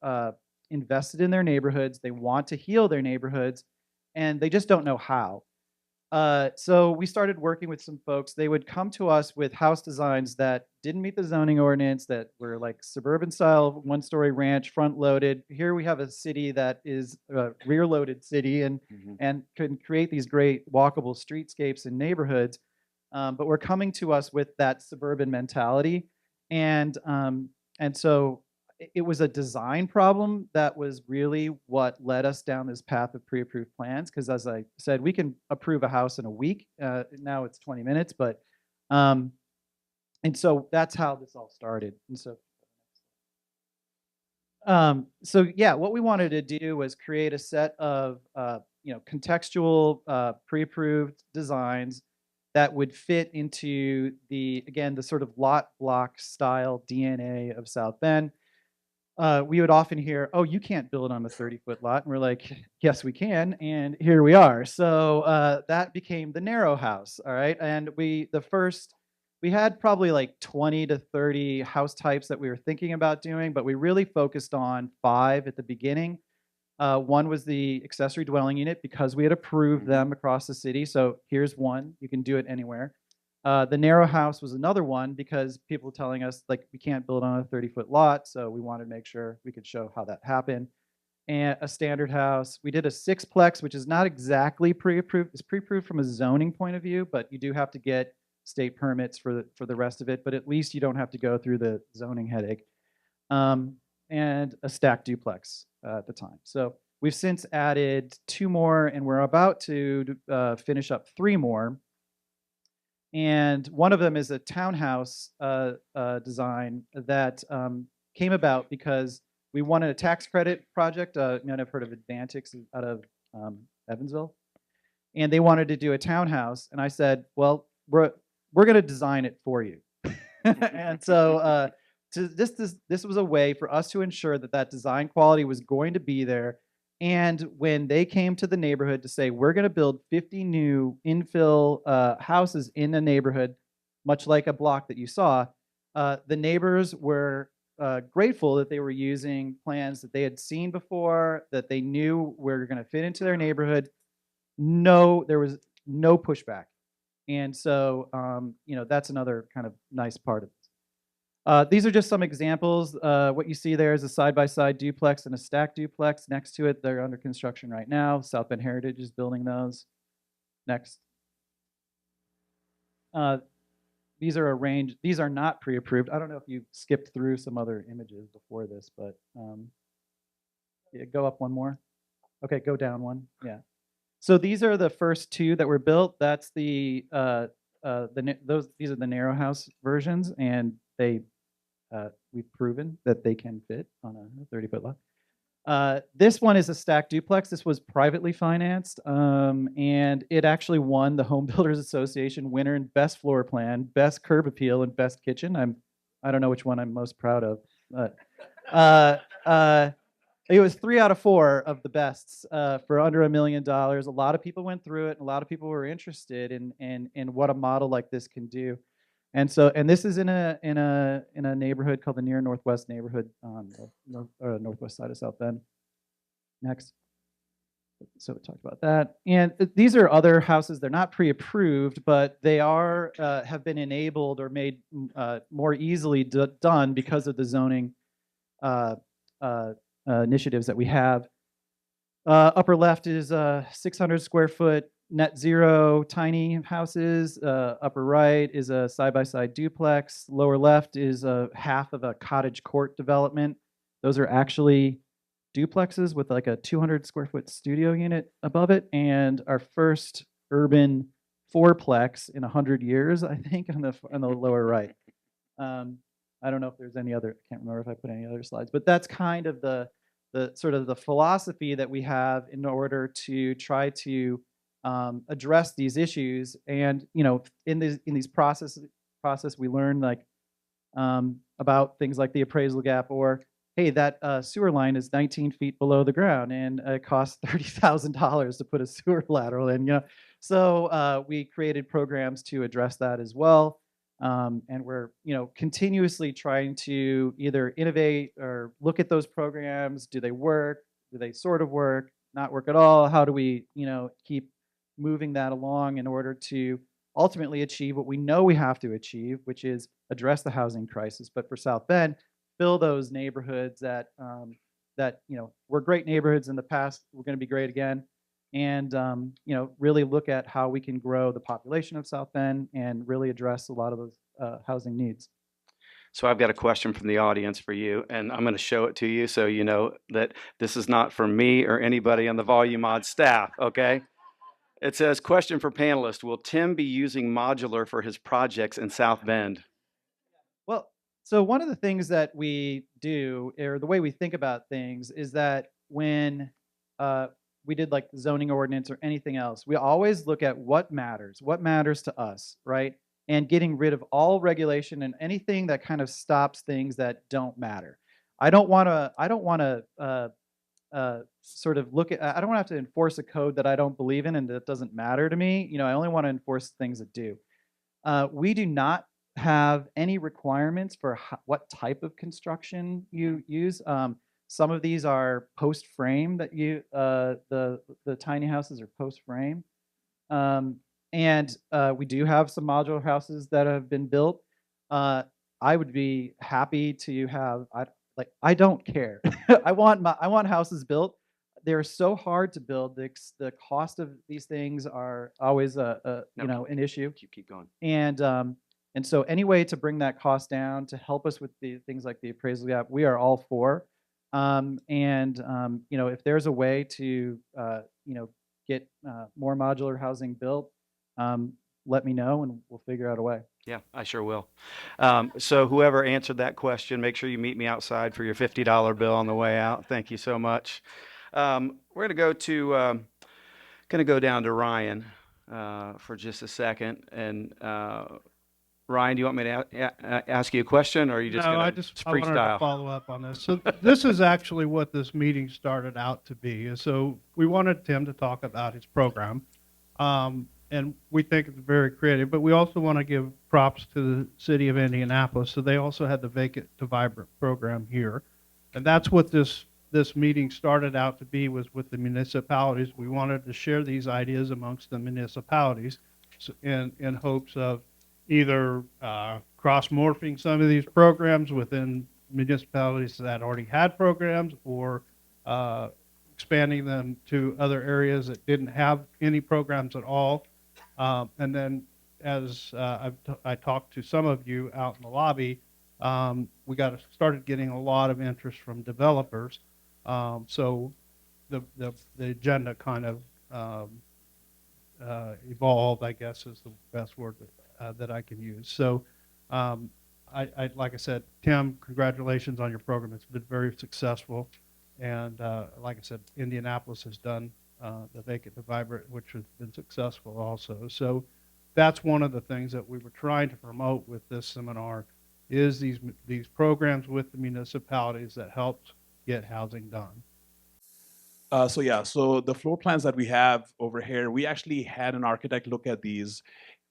invested in their neighborhoods. They want to heal their neighborhoods, and they just don't know how. So we started working with some folks. They would come to us with house designs that didn't meet the zoning ordinance, that were like suburban style, one-story ranch, front-loaded. Here we have a city that is a rear-loaded city and can create these great walkable streetscapes and neighborhoods. But we're coming to us with that suburban mentality, and so it was a design problem that was really what led us down this path of pre-approved plans. Because as I said, we can approve a house in a week. Now it's 20 minutes, but and so that's how this all started. And so yeah, what we wanted to do was create a set of you know, contextual pre-approved designs that would fit into the sort of lot block style DNA of South Bend. We would often hear, oh, you can't build on a 30-foot lot. And we're like, yes, we can. And here we are. So that became the narrow house. All right. And we had probably like 20 to 30 house types that we were thinking about doing, but we really focused on 5 at the beginning. One was the accessory dwelling unit because we had approved them across the city. So here's one. You can do it anywhere. The narrow house was another one because people were telling us like we can't build on a 30-foot lot. So we wanted to make sure we could show how that happened. And a standard house. We did a sixplex, which is not exactly pre-approved. It's pre-approved from a zoning point of view, but you do have to get state permits for the rest of it. But at least you don't have to go through the zoning headache. And a stacked duplex at the time. So we've since added 2 more, and we're about to finish up 3 more. And one of them is a townhouse design that came about because we wanted a tax credit project. You might have heard of Advantix out of Evansville, and they wanted to do a townhouse. And I said, "Well, we're going to design it for you." And so this was a way for us to ensure that that design quality was going to be there. And when they came to the neighborhood to say, we're going to build 50 new infill houses in a neighborhood, much like a block that you saw, the neighbors were grateful that they were using plans that they had seen before, that they knew were going to fit into their neighborhood. No, there was no pushback. And so, that's another kind of nice part of it. These are just some examples. What you see there is a side-by-side duplex and a stacked duplex. Next to it, they're under construction right now. South Bend Heritage is building those. Next. These are arranged. These are not pre-approved. I don't know if you skipped through some other images before this, but yeah, go up one more. Okay, go down one. Yeah. So these are the first 2 that were built. That's these are the narrow house versions, and we've proven that they can fit on a 30-foot lot. This one is a stacked duplex. This was privately financed, and it actually won the Home Builders Association winner in best floor plan, best curb appeal, and best kitchen. I don't know which one I'm most proud of, but it was 3 out of 4 of the bests for under $1 million. A lot of people went through it, and a lot of people were interested in what a model like this can do. And this is in a neighborhood called the Near Northwest neighborhood on the northwest side of South Bend. Next. So we talked about that. And these are other houses. They're not pre-approved, but they are have been enabled or made more easily done because of the zoning initiatives that we have. Upper left is 600 square foot net zero tiny houses. Upper right is a side-by-side duplex. Lower left is half of a cottage court development. Those are actually duplexes with like a 200 square foot studio unit above it. And our first urban fourplex in 100 years, I think, on the lower right. I don't know if there's any other, I can't remember if I put any other slides, but that's kind of the sort of the philosophy that we have in order to try to address these issues. And in these process we learn like about things like the appraisal gap, or hey, that sewer line is 19 feet below the ground and it costs $30,000 to put a sewer lateral in. So we created programs to address that as well. And we're continuously trying to either innovate or look at those programs. Do they work? Do they sort of work? Not work at all? How do we keep moving that along in order to ultimately achieve what we know we have to achieve, which is address the housing crisis, but for South Bend, fill those neighborhoods that were great neighborhoods in the past. We're going to be great again. And really look at how we can grow the population of South Bend and really address a lot of those housing needs. So I've got a question from the audience for you, and I'm going to show it to you so you know that this is not from me or anybody on the Volumod staff, okay? It says, question for panelists, will Tim be using modular for his projects in South Bend? Well, so one of the things that we do, or the way we think about things, is that when we did like the zoning ordinance or anything else, we always look at what matters to us, right? And getting rid of all regulation and anything that kind of stops things that don't matter. I don't want to sort of look at, I don't want to have to enforce a code that I don't believe in and that doesn't matter to me. I only want to enforce things that do. We do not have any requirements for what type of construction you use. Some of these are post frame that the tiny houses are post frame. And we do have some modular houses that have been built. I would be happy to have, I don't care. I want houses built. They're so hard to build. The cost of these things are always No, an issue. keep going. And so any way to bring that cost down to help us with the things like the appraisal gap, we are all for. If there's a way to get more modular housing built, let me know and we'll figure out a way. Yeah, I sure will. So whoever answered that question, make sure you meet me outside for your $50 bill on the way out. Thank you so much. We're gonna go down to Ryan for just a second. And Ryan, do you want me to ask you a question, or are you just No, gonna I wanted to freestyle? follow up on this. So this is actually what this meeting started out to be. So we wanted Tim to talk about his program, and we think it's very creative. But we also want to give props to the city of Indianapolis. So they also had the Vacant to Vibrant program here, and that's what this meeting started out to be, was with the municipalities. We wanted to share these ideas amongst the municipalities, in hopes of either cross-morphing some of these programs within municipalities that already had programs, or expanding them to other areas that didn't have any programs at all. And then, as I talked to some of you out in the lobby, we started getting a lot of interest from developers. So the agenda kind of evolved, I guess, is the best word that I can use. So, like I said, Tim, congratulations on your program. It's been very successful, and like I said, Indianapolis has done the Vacant to Vibrant, which has been successful also. So, that's one of the things that we were trying to promote with this seminar, is these programs with the municipalities that helped get housing done. So the floor plans that we have over here, we actually had an architect look at these,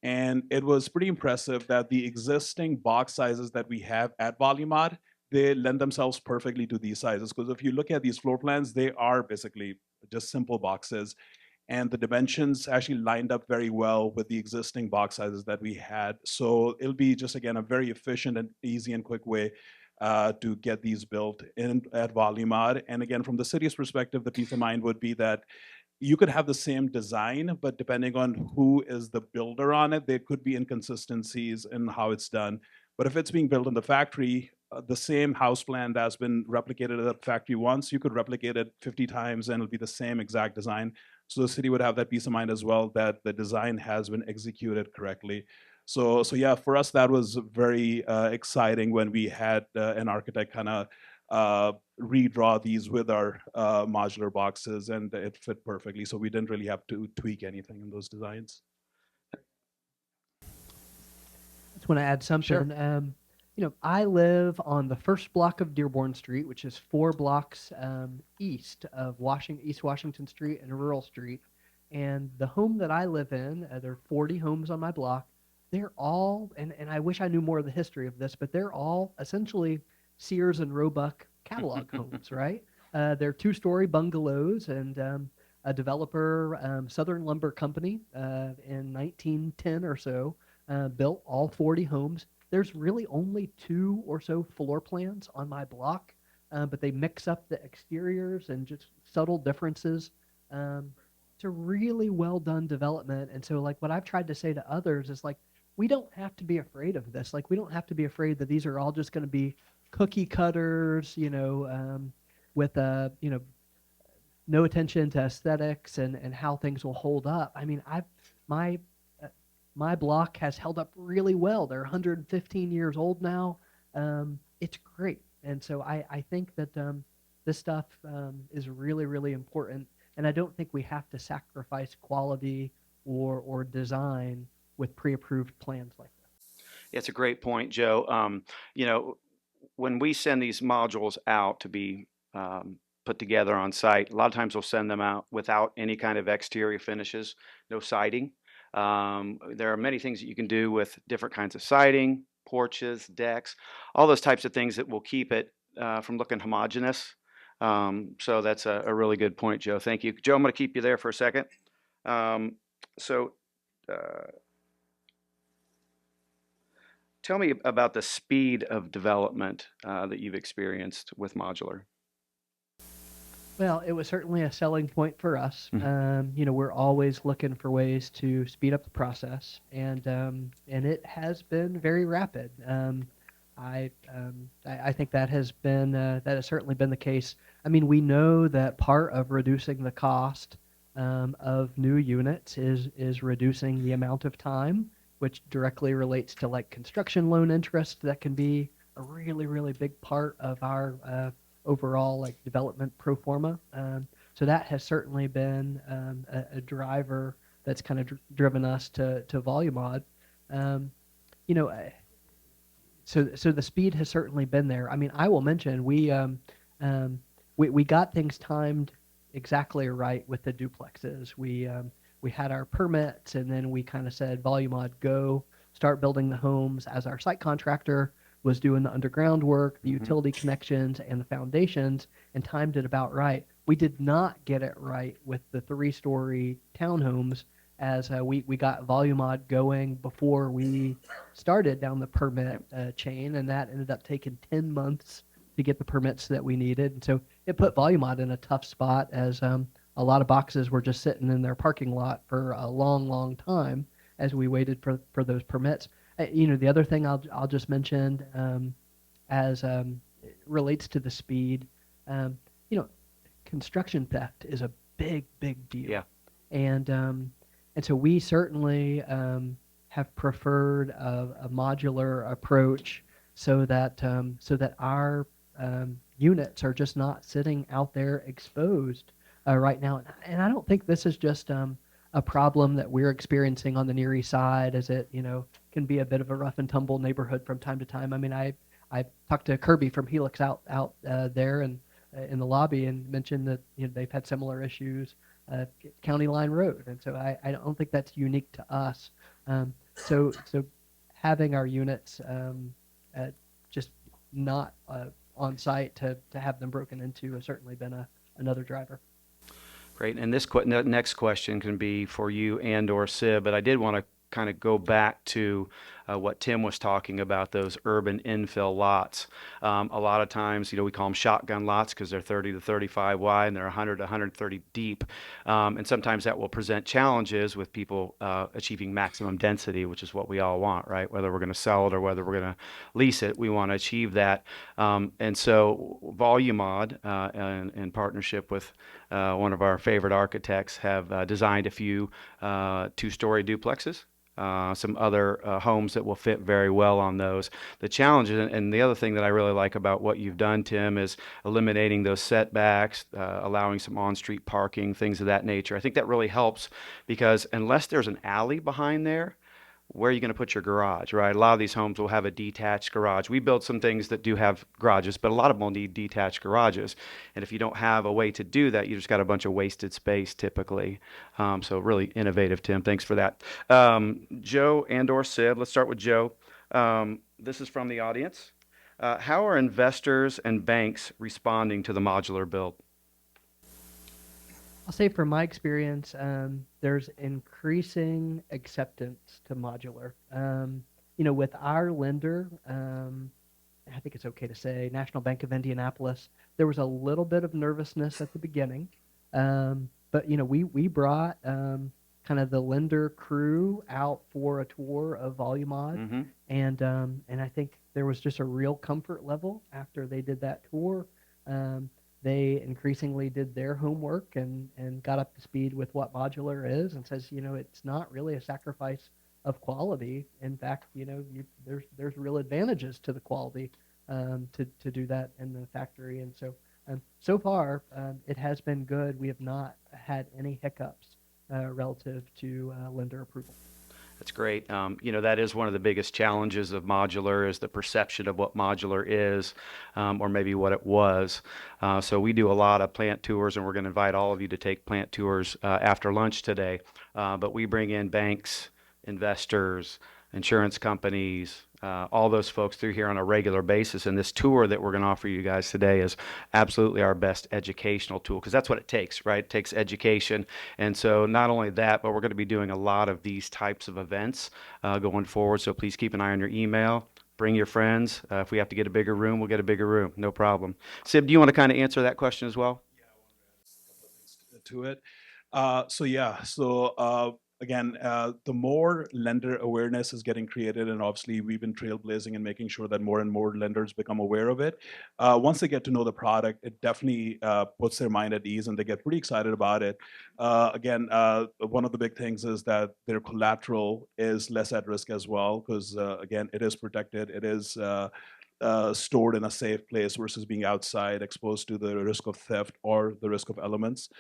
and it was pretty impressive that the existing box sizes that we have at Volumod, they lend themselves perfectly to these sizes. Because if you look at these floor plans, they are basically just simple boxes, and the dimensions actually lined up very well with the existing box sizes that we had. So it'll be just, again, a very efficient and easy and quick way to get these built in at Volumod. And again, from the city's perspective, the peace of mind would be that you could have the same design, but depending on who is the builder on it, there could be inconsistencies in how it's done. But if it's being built in the factory, the same house plan that's been replicated at the factory once, you could replicate it 50 times and it'll be the same exact design. So the city would have that peace of mind as well, that the design has been executed correctly. So yeah, for us, that was very exciting when we had an architect kind of redraw these with our modular boxes, and it fit perfectly. So we didn't really have to tweak anything in those designs. I just want to add something. Sure. I live on the first block of Dearborn Street, which is 4 blocks east of East Washington Street and Rural Street. And the home that I live in, there are 40 homes on my block. They're all, and I wish I knew more of the history of this, but they're all essentially Sears and Roebuck catalog homes, right? They're 2-story bungalows, and a developer, Southern Lumber Company, in 1910 or so, built all 40 homes. There's really only 2 or so floor plans on my block, but they mix up the exteriors and just subtle differences. It's a really well done development. And so, like, what I've tried to say to others is, like, we don't have to be afraid of this. Like, we don't have to be afraid that these are all just going to be cookie cutters, with no attention to aesthetics and how things will hold up. I mean, my block has held up really well. They're 115 years old now. It's great. And so I think that this stuff is really, really important. And I don't think we have to sacrifice quality or design with pre-approved plans like that. Yeah, it's a great point, Joe. When we send these modules out to be put together on site, a lot of times we'll send them out without any kind of exterior finishes, no siding. There are many things that you can do with different kinds of siding, porches, decks, all those types of things that will keep it from looking homogeneous. So that's a really good point, Joe. Thank you. Joe, I'm going to keep you there for a second. So tell me about the speed of development that you've experienced with modular. Well, it was certainly a selling point for us. Mhm. You know, we're always looking for ways to speed up the process, and it has been very rapid. I think that has certainly been the case. I mean, we know that part of reducing the cost of new units is reducing the amount of time, which directly relates to like construction loan interest. That can be a really big part of our overall like development pro forma. So that has certainly been a driver that's kind of driven us to Volumod. Um, you know, so the speed has certainly been there. I mean, I will mention we got things timed exactly right with the duplexes. We had our permits, and then we kind of said, Volumod, go start building the homes. As our site contractor was doing the underground work, the utility connections, and the foundations, and timed it about right. We did not get it right with the 3-story townhomes, as we got Volumod going before we started down the permit chain, and that ended up taking 10 months to get the permits that we needed. And so it put Volumod in a tough spot, as a lot of boxes were just sitting in their parking lot for a long time as we waited for those permits. You know, the other thing I'll just mention, as it relates to the speed, you know, construction theft is a big deal. Yeah. And so we certainly have preferred a modular approach, so that our units are just not sitting out there exposed right now. And I don't think this is just a problem that we're experiencing on the Near East Side, as it, you know, can be a bit of a rough and tumble neighborhood from time to time. I mean, I talked to Kirby from Helix out there and in the lobby, and mentioned that, you know, they've had similar issues. County Line Road, and so I don't think that's unique to us. So having our units just not on site to have them broken into has certainly been another driver. Great. And this next question can be for you and or Sid, but I did want to kind of go back to what Tim was talking about, those urban infill lots. A lot of times, you know, we call them shotgun lots because they're 30 to 35 wide and they're 100 to 130 deep. And sometimes that will present challenges with people achieving maximum density, which is what we all want, right? Whether we're going to sell it or whether we're going to lease it, we want to achieve that. And so Volumod, in partnership with one of our favorite architects, have designed a few 2-story duplexes. Some other homes that will fit very well on those. The challenge, and the other thing that I really like about what you've done, Tim, is eliminating those setbacks, allowing some on-street parking, things of that nature. I think that really helps, because unless there's an alley behind there, where are you going to put your garage, right? A lot of these homes will have a detached garage. We build some things that do have garages, but a lot of them will need detached garages. And if you don't have a way to do that, you just got a bunch of wasted space typically. So really innovative, Tim. Thanks for that. Joe and or Sid, let's start with Joe. This is from the audience. How are investors and banks responding to the modular build? I'll say from my experience, there's increasing acceptance to modular. You know, with our lender, I think it's okay to say, National Bank of Indianapolis, there was a little bit of nervousness at the beginning. But, you know, we brought kind of the lender crew out for a tour of Volumod. And I think there was just a real comfort level after they did that tour. They increasingly did their homework and got up to speed with what modular is, and says, you know, it's not really a sacrifice of quality. In fact, you know, there's real advantages to the quality to do that in the factory. And so far, it has been good. We have not had any hiccups relative to lender approval. That's great. You know, that is one of the biggest challenges of modular, is the perception of what modular is, or maybe what it was. So we do a lot of plant tours, and we're going to invite all of you to take plant tours after lunch today. But we bring in banks, investors, insurance companies, all those folks through here on a regular basis. And this tour that we're going to offer you guys today is absolutely our best educational tool, because that's what it takes, right? It takes education. And so not only that, but we're going to be doing a lot of these types of events going forward. So please keep an eye on your email. Bring your friends. If we have to get a bigger room, we'll get a bigger room. No problem. Sib, do you want to kind of answer that question as well? To it. Again, the more lender awareness is getting created, and obviously we've been trailblazing and making sure that more and more lenders become aware of it. Once they get to know the product, it definitely puts their mind at ease and they get pretty excited about it. One of the big things is that their collateral is less at risk as well, because again, it is protected. It is stored in a safe place versus being outside exposed to the risk of theft or the risk of elements.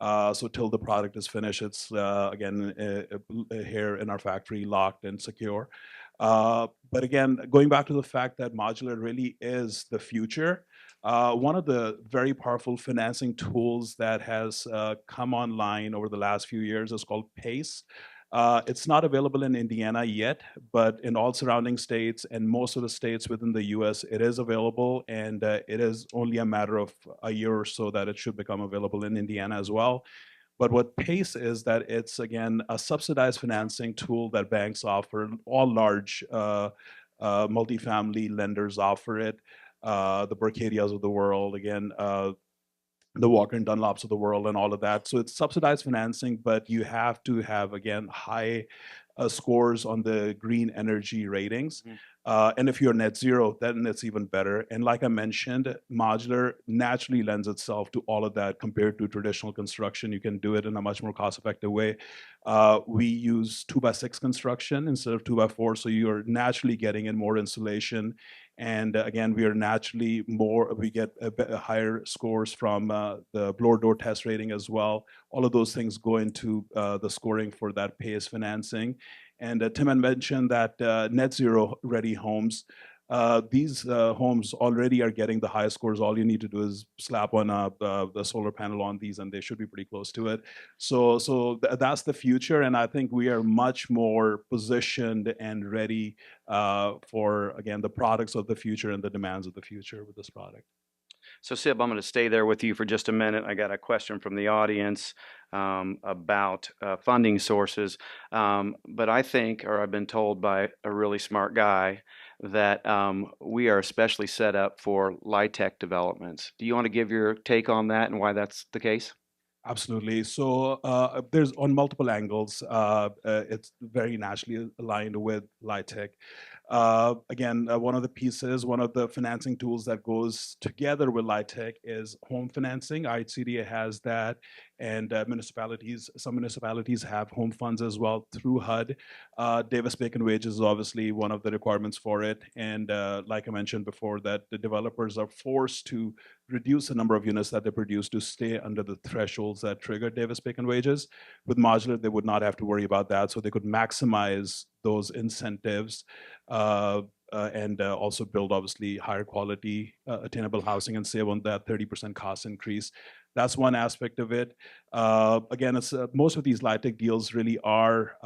So till the product is finished, it's here in our factory, locked and secure. But again, going back to the fact that modular really is the future, one of the very powerful financing tools that has come online over the last few years is called PACE. It's not available in Indiana yet, but in all surrounding states and most of the states within the US, it is available, and it is only a matter of a year or so that it should become available in Indiana as well. But what PACE is that it's, again, a subsidized financing tool that banks offer. All large multifamily lenders offer it. The Berkadias of the world, again, the Walker and Dunlops of the world and all of that. So it's subsidized financing, but you have to have, again, high scores on the green energy ratings. And if you're net zero, then it's even better. And like I mentioned, modular naturally lends itself to all of that compared to traditional construction. You can do it in a much more cost-effective way. We use 2x6 construction instead of 2x4, so you're naturally getting in more insulation. And again, we are naturally we get higher scores from the blower door test rating as well. All of those things go into the scoring for that PACE financing. And Tim had mentioned that net zero ready homes, these homes already are getting the highest scores. All you need to do is slap on the solar panel on these and they should be pretty close to it. So that's the future. And I think we are much more positioned and ready for, again, the products of the future and the demands of the future with this product. So Sib, I'm going to stay there with you for just a minute. I got a question from the audience about funding sources. But I think, or I've been told by a really smart guy, that we are especially set up for LIHTC developments. Do you want to give your take on that and why that's the case? Absolutely. So there's on multiple angles. It's very naturally aligned with LIHTC. Again, one of the pieces, one of the financing tools that goes together with LIHTC is home financing. IHCDA has that, and some municipalities have home funds as well through HUD. Davis-Bacon wages is obviously one of the requirements for it. And like I mentioned before, that the developers are forced to reduce the number of units that they produce to stay under the thresholds that trigger Davis-Bacon wages. With modular, they would not have to worry about that, so they could maximize those incentives and also build, obviously, higher quality attainable housing and save on that 30% cost increase. That's one aspect of it. Again, it's, most of these LIHTC deals really are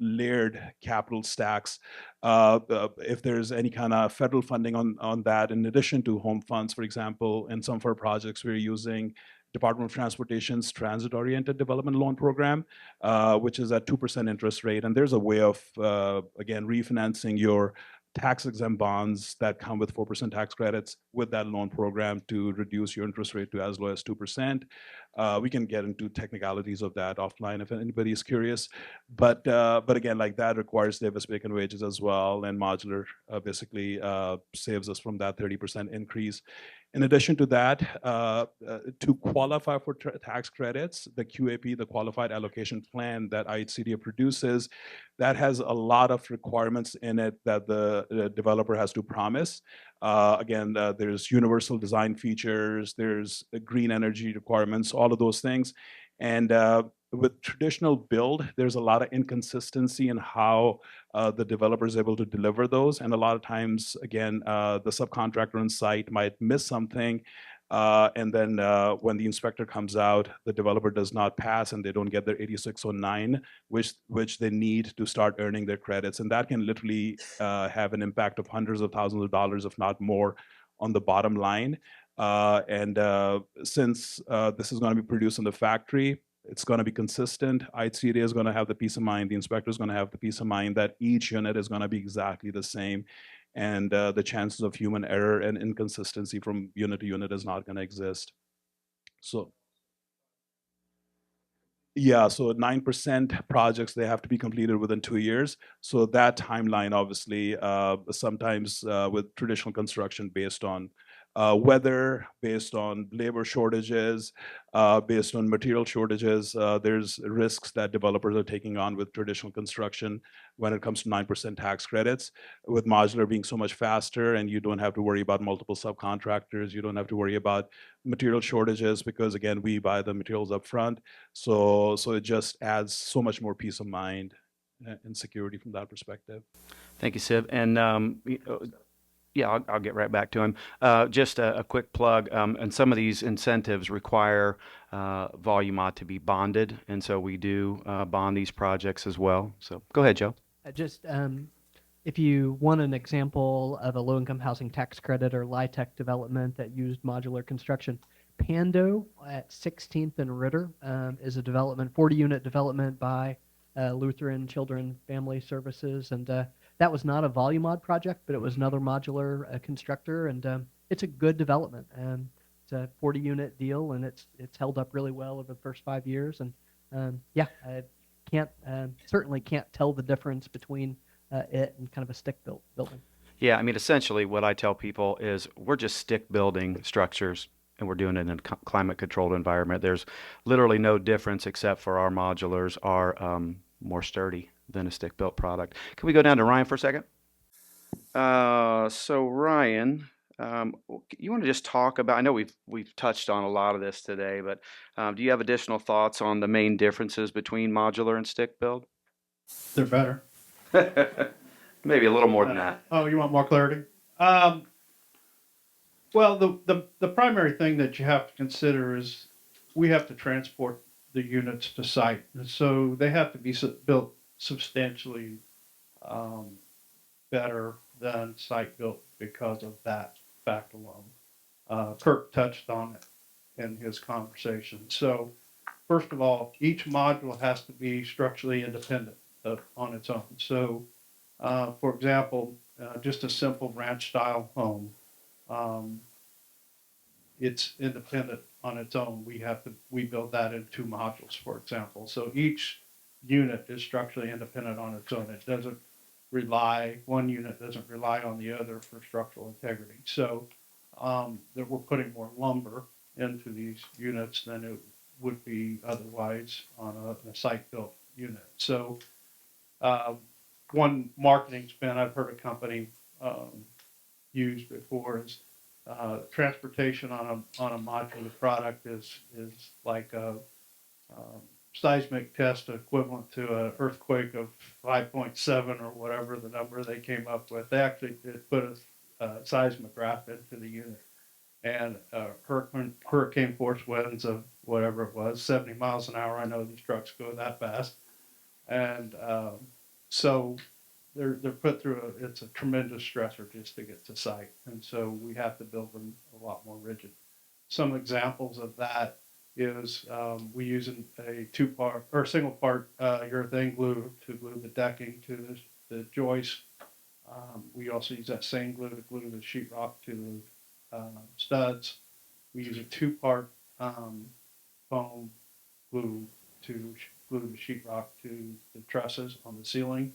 layered capital stacks. If there's any kind of federal funding on that, in addition to home funds, for example, in some of our projects, we're using Department of Transportation's Transit-Oriented Development Loan Program, which is at 2% interest rate. And there's a way of, again, refinancing your tax-exempt bonds that come with 4% tax credits with that loan program to reduce your interest rate to as low as 2%. We can get into technicalities of that offline if anybody is curious. But again, like that requires Davis-Bacon wages as well, and modular basically saves us from that 30% increase. In addition to that, to qualify for tax credits, the QAP, the Qualified Allocation Plan that IHCDA produces, that has a lot of requirements in it that the developer has to promise. Again, there's universal design features, there's green energy requirements, all of those things. And with traditional build, there's a lot of inconsistency in how the developer is able to deliver those. And a lot of times, again, the subcontractor on site might miss something. And then when the inspector comes out, the developer does not pass and they don't get their 8609, which they need to start earning their credits. And that can literally have an impact of hundreds of thousands of dollars, if not more, on the bottom line. Since this is going to be produced in the factory, it's going to be consistent. IHCD is going to have the peace of mind. The inspector is going to have the peace of mind that each unit is going to be exactly the same. And the chances of human error and inconsistency from unit to unit is not going to exist. So yeah, so 9% projects, they have to be completed within 2 years. So that timeline, obviously, sometimes with traditional construction based on weather, based on labor shortages, based on material shortages, there's risks that developers are taking on with traditional construction when it comes to 9% tax credits. With modular being so much faster and you don't have to worry about multiple subcontractors, you don't have to worry about material shortages because, again, we buy the materials up front. So it just adds so much more peace of mind and security from that perspective. Thank you, Sib. And yeah, I'll get right back to him. Just a quick plug. And some of these incentives require Volumod to be bonded, and so we do bond these projects as well. So go ahead, Joe. Just if you want an example of a low-income housing tax credit or LIHTC development that used modular construction, Pando at 16th and Ritter is a development, 40-unit development by Lutheran Children Family Services, and that was not a Volumod project, but it was another modular constructor, and it's a good development. It's a 40-unit deal, and it's held up really well over the first 5 years, and yeah, I certainly can't tell the difference between it and kind of a stick-built building. Yeah, I mean, essentially what I tell people is we're just stick building structures and we're doing it in a climate controlled environment. There's literally no difference except for our modulars are more sturdy than a stick built product. Can we go down to Ryan for a second? So Ryan, you want to just talk about, I know we've touched on a lot of this today, but do you have additional thoughts on the main differences between modular and stick build? They're better. Maybe a little more than that. Oh, you want more clarity? Well, the primary thing that you have to consider is we have to transport the units to site. And so they have to be built substantially better than site built because of that fact alone. Kirk touched on it in his conversation. So first of all, each module has to be structurally independent on its own. So for example, just a simple ranch style home, it's independent on its own. We build that in 2 modules, for example. So each unit is structurally independent on its own. It doesn't one unit doesn't rely on the other for structural integrity. So that we're putting more lumber into these units than it would be otherwise on a site-built unit. So one marketing spin I've heard a company use before is transportation on a modular product is like a seismic test equivalent to an earthquake of 5.7 or whatever the number they came up with. They actually did put a seismograph into the unit, and hurricane force winds of whatever it was, 70 miles an hour. I know these trucks go that fast, and so they're put through it's a tremendous stressor just to get to site, and so we have to build them a lot more rigid. Some examples of that is we use a two-part or single-part urethane glue to glue the decking to the joist. We also use that same glue to glue the sheetrock to the studs. We use a 2-part foam glue to glue the sheetrock to the trusses on the ceiling.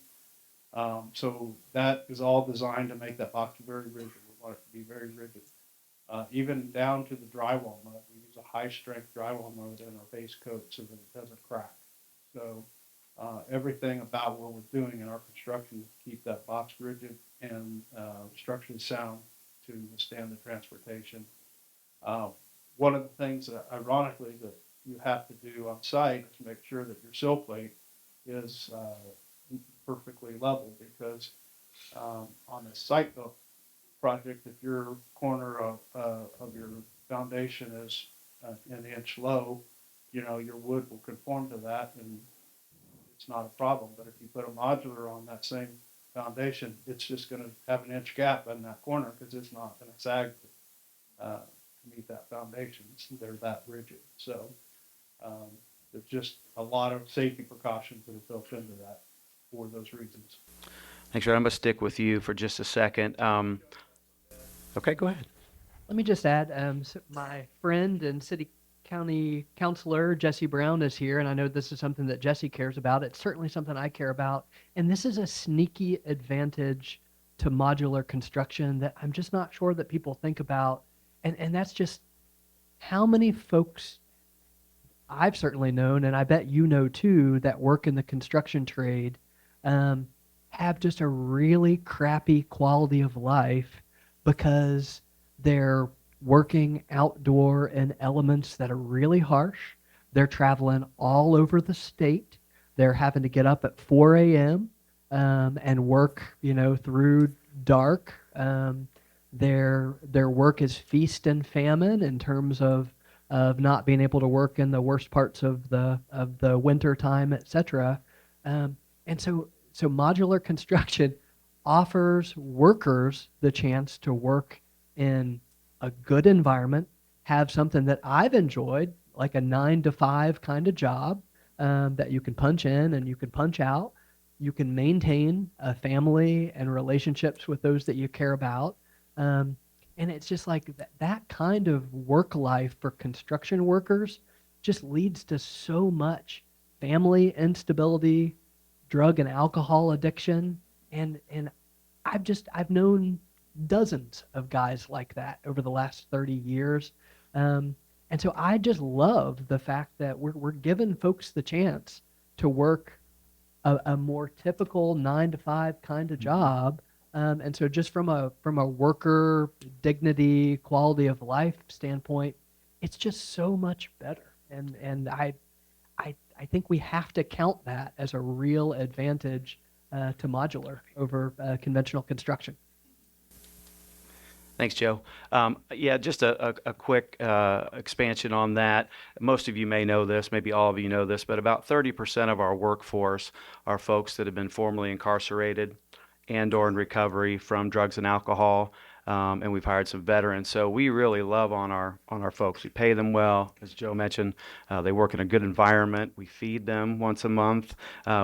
So that is all designed to make that box very rigid. We want it to be very rigid. Even down to the drywall mud. We use a high-strength drywall mud in our base coat so that it doesn't crack. So everything about what we're doing in our construction is to keep that box rigid and structurally sound to withstand the transportation. One of the things that, ironically, that you have to do on site to make sure that your sill plate is perfectly level, because on a site-built project, if your corner of your foundation is an inch low, your wood will conform to that and it's not a problem. But if you put a modular on that same foundation, it's just going to have an inch gap in that corner because it's not going to sag to meet that foundation. They're that rigid. So there's just a lot of safety precautions that are built into that for those reasons. Thanks, Ray. I'm going to stick with you for just a second. Okay, go ahead. Let me just add, so my friend and city county councilor Jesse Brown is here, and I know this is something that Jesse cares about. It's certainly something I care about, and this is a sneaky advantage to modular construction that I'm just not sure that people think about, and that's just how many folks I've certainly known, and I bet you know too, that work in the construction trade, um, have just a really crappy quality of life because they're working outdoor in elements that are really harsh. They're traveling all over the state. They're having to get up at 4 a.m. And work, through dark. Their work is feast and famine in terms of not being able to work in the worst parts of the winter time, etc. And so modular construction offers workers the chance to work in a good environment, have something that I've enjoyed, like a 9 to 5 kind of job that you can punch in and you can punch out. You can maintain a family and relationships with those that you care about. And it's just like that kind of work life for construction workers just leads to so much family instability, drug and alcohol addiction, and I've known dozens of guys like that over the last 30 years. And so I just love the fact that we're giving folks the chance to work a more typical 9 to 5 kind of job. And so just from a worker dignity, quality of life standpoint, it's just so much better. And I think we have to count that as a real advantage to modular over conventional construction. Thanks, Joe. Yeah, just a quick expansion on that. Most of you may know this, maybe all of you know this, but about 30% of our workforce are folks that have been formerly incarcerated and/or in recovery from drugs and alcohol. And we've hired some veterans, so we really love on our folks. We pay them well, as Joe mentioned. They work in a good environment. We feed them once a month.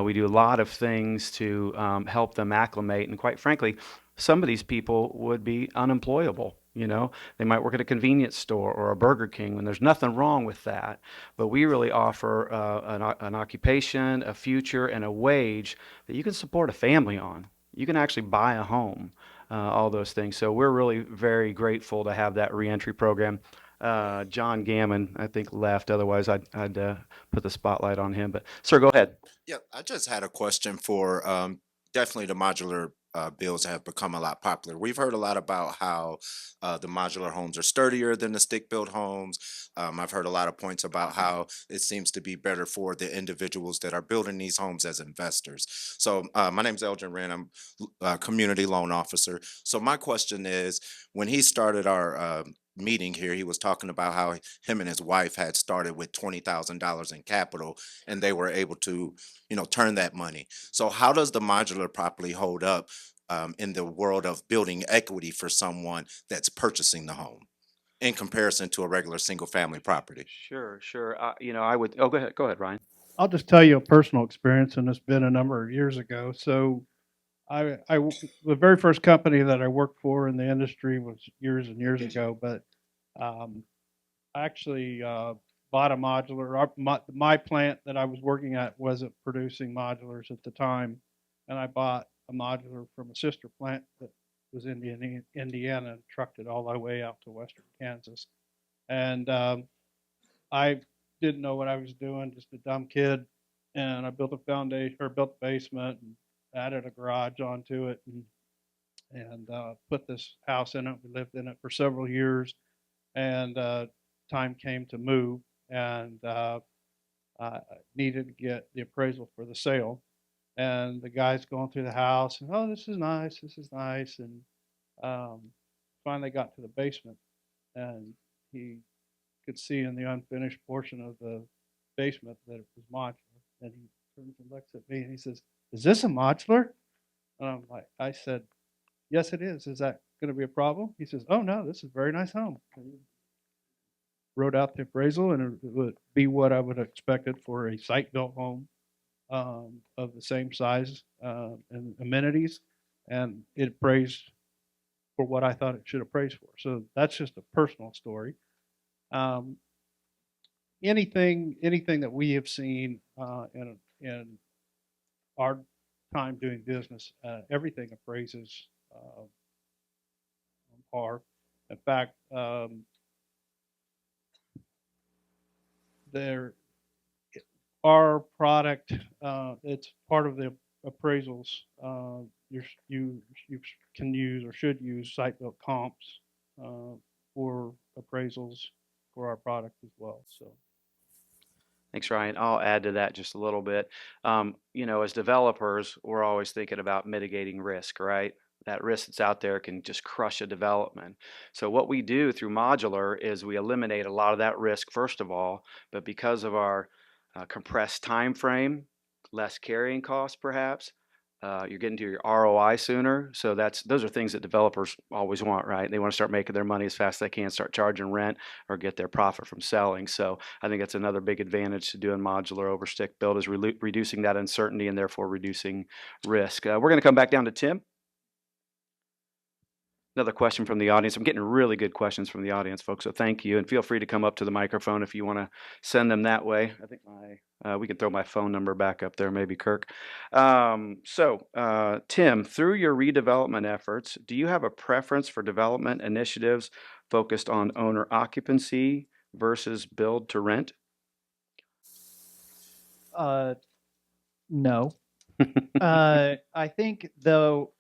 We do a lot of things to help them acclimate, and quite frankly, some of these people would be unemployable. They might work at a convenience store or a Burger King, and there's nothing wrong with that. But we really offer an occupation, a future, and a wage that you can support a family on. You can actually buy a home, all those things. So we're really very grateful to have that reentry program. John Gammon, I think, left. Otherwise, I'd put the spotlight on him. But sir, go ahead. Yeah, I just had a question for definitely the modular builds have become a lot popular. We've heard a lot about how the modular homes are sturdier than the stick built homes. I've heard a lot of points about how it seems to be better for the individuals that are building these homes as investors. So my name's Elgin Wren. I'm a community loan officer. So my question is, when he started our meeting here, he was talking about how him and his wife had started with $20,000 in capital, and they were able to, turn that money. So how does the modular properly hold up in the world of building equity for someone that's purchasing the home in comparison to a regular single family property? Sure, sure. I would. Oh, go ahead, Ryan. I'll just tell you a personal experience, and it's been a number of years ago. So the very first company that I worked for in the industry was years and years ago, but I actually bought a modular. My plant that I was working at wasn't producing modulars at the time, and I bought a modular from a sister plant that was in Indiana and trucked it all the way out to western Kansas. And I didn't know what I was doing, just a dumb kid, and I built a foundation or built a basement and added a garage onto it and put this house in it. We lived in it for several years, and time came to move, and I needed to get the appraisal for the sale. And the guy's going through the house, and oh, this is nice, and finally got to the basement, and he could see in the unfinished portion of the basement that it was modular. And he turns and looks at me and he says, "Is this a modular?" And I'm like, I said, "Yes, it is. Is that going to be a problem?" He says, "Oh no, this is a very nice home." And he wrote out the appraisal, and it would be what I would have expected for a site-built home of the same size and amenities, and it appraised for what I thought it should appraise for. So that's just a personal story. Um, anything that we have seen in our time doing business, everything appraises on par. In fact, there our product, it's part of the appraisals. You can use or should use site built comps for appraisals for our product as well. So Thanks, Ryan. I'll add to that just a little bit. As developers, we're always thinking about mitigating risk, right? That risk that's out there can just crush a development. So what we do through modular is we eliminate a lot of that risk, first of all, but because of our compressed time frame, less carrying costs perhaps, you're getting to your ROI sooner. So those are things that developers always want, right? They want to start making their money as fast as they can, start charging rent or get their profit from selling. So I think that's another big advantage to doing modular over stick build is reducing that uncertainty and therefore reducing risk. We're going to come back down to Tim. Another question from the audience. I'm getting really good questions from the audience, folks, so thank you. And feel free to come up to the microphone if you want to send them that way. I think we can throw my phone number back up there, maybe, Kirk. Tim, through your redevelopment efforts, do you have a preference for development initiatives focused on owner occupancy versus build to rent? No. I think, though,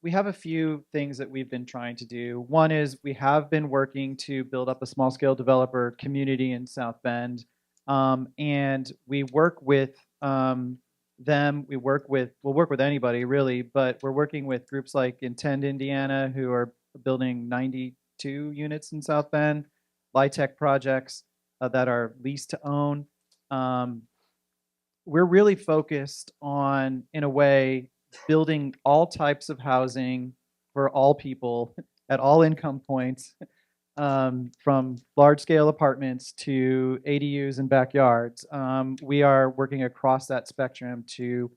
we have a few things that we've been trying to do. One is we have been working to build up a small scale developer community in South Bend. And we work with them. We'll work with anybody really, but we're working with groups like Intend Indiana, who are building 92 units in South Bend, LIHTC projects that are leased to own. We're really focused on, in a way, building all types of housing for all people at all income points, from large-scale apartments to ADUs and backyards. We are working across that spectrum to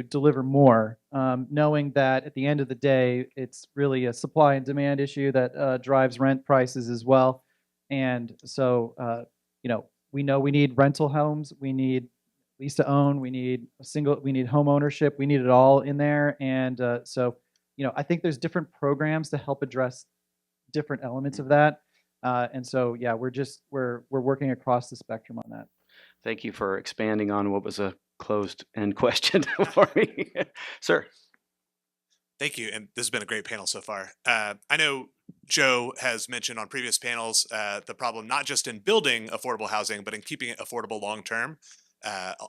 deliver more, knowing that at the end of the day, it's really a supply and demand issue that drives rent prices as well. And so, we know we need rental homes, we need lease to own, we need home ownership, we need it all in there. And so, I think there's different programs to help address different elements of that. And so, yeah, we're working across the spectrum on that. Thank you for expanding on what was a closed-end question for me. Sir. Thank you, and this has been a great panel so far. I know Joe has mentioned on previous panels the problem not just in building affordable housing, but in keeping it affordable long-term.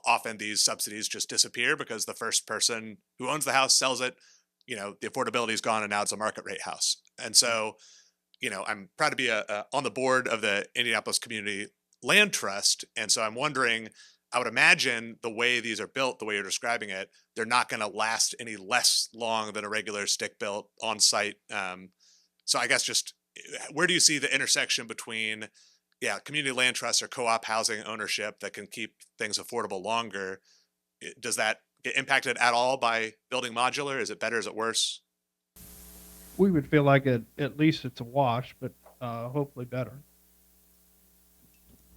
Often these subsidies just disappear because the first person who owns the house sells it, the affordability is gone and now it's a market rate house. And so, I'm proud to be on the board of the Indianapolis Community Land Trust. And so I'm wondering, I would imagine the way these are built, the way you're describing it, they're not going to last any less long than a regular stick built on site. So I guess just where do you see the intersection between community land trusts or co-op housing ownership that can keep things affordable longer? Does that get impacted at all by building modular? Is it better? Is it worse? we would feel like at least it's a wash, but hopefully better.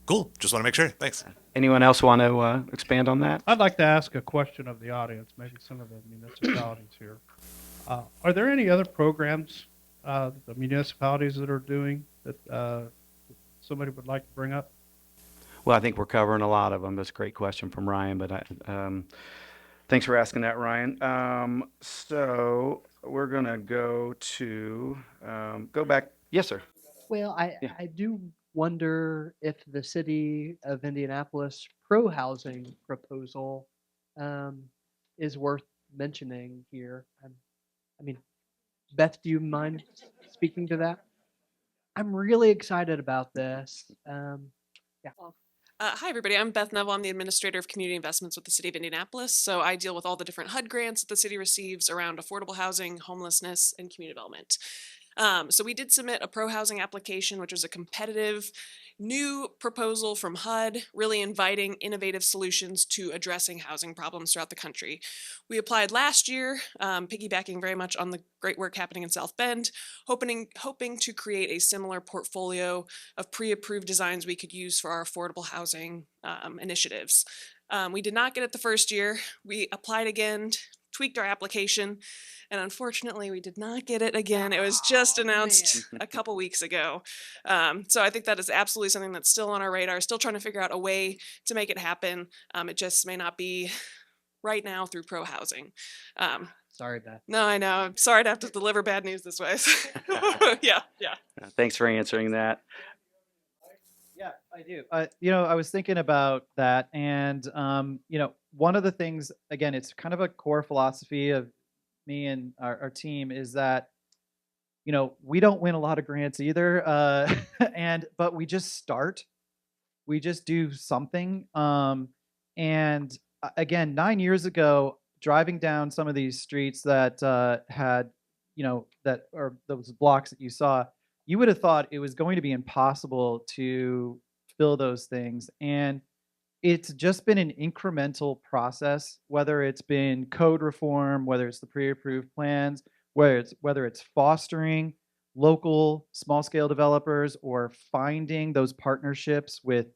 Cool. Just want to make sure. Thanks. Anyone else want to expand on that? I'd like to ask a question of the audience, maybe some of the municipalities here. Are there any other programs, the municipalities that are doing that somebody would like to bring up? Well, I think we're covering a lot of them. That's a great question from Ryan, but thanks for asking that, Ryan. So we're going to go back. Yes, sir. Well, Yeah. I do wonder if the city of Indianapolis pro-housing proposal is worth mentioning here. I mean, Beth, do you mind speaking to that? I'm really excited about this. Yeah. Hi, everybody. I'm Beth Neville. I'm the Administrator of Community Investments with the City of Indianapolis. So I deal with all the different HUD grants that the city receives around affordable housing, homelessness, and community development. So we did submit a pro-housing application, which was a competitive new proposal from HUD, really inviting innovative solutions to addressing housing problems throughout the country. We applied last year, piggybacking very much on the great work happening in South Bend, hoping to create a similar portfolio of pre-approved designs we could use for our affordable housing initiatives. We did not get it the first year. We applied again, tweaked our application, and unfortunately we did not get it again. It was just announced a couple weeks ago. So I think that is absolutely something that's still on our radar, still trying to figure out a way to make it happen. It just may not be right now through pro housing. Sorry, Beth. No, I know. I'm sorry to have to deliver bad news this way. Yeah. Thanks for answering that. Yeah, I do. I was thinking about that, and one of the things, again, it's kind of a core philosophy of me and our team is that, we don't win a lot of grants either, but we just start, we just do something, and again, 9 years ago, driving down some of these streets that had, that or those blocks that you saw, you would have thought it was going to be impossible to fill those things. And it's just been an incremental process, whether it's been code reform, whether it's the pre-approved plans, whether it's fostering local small-scale developers or finding those partnerships with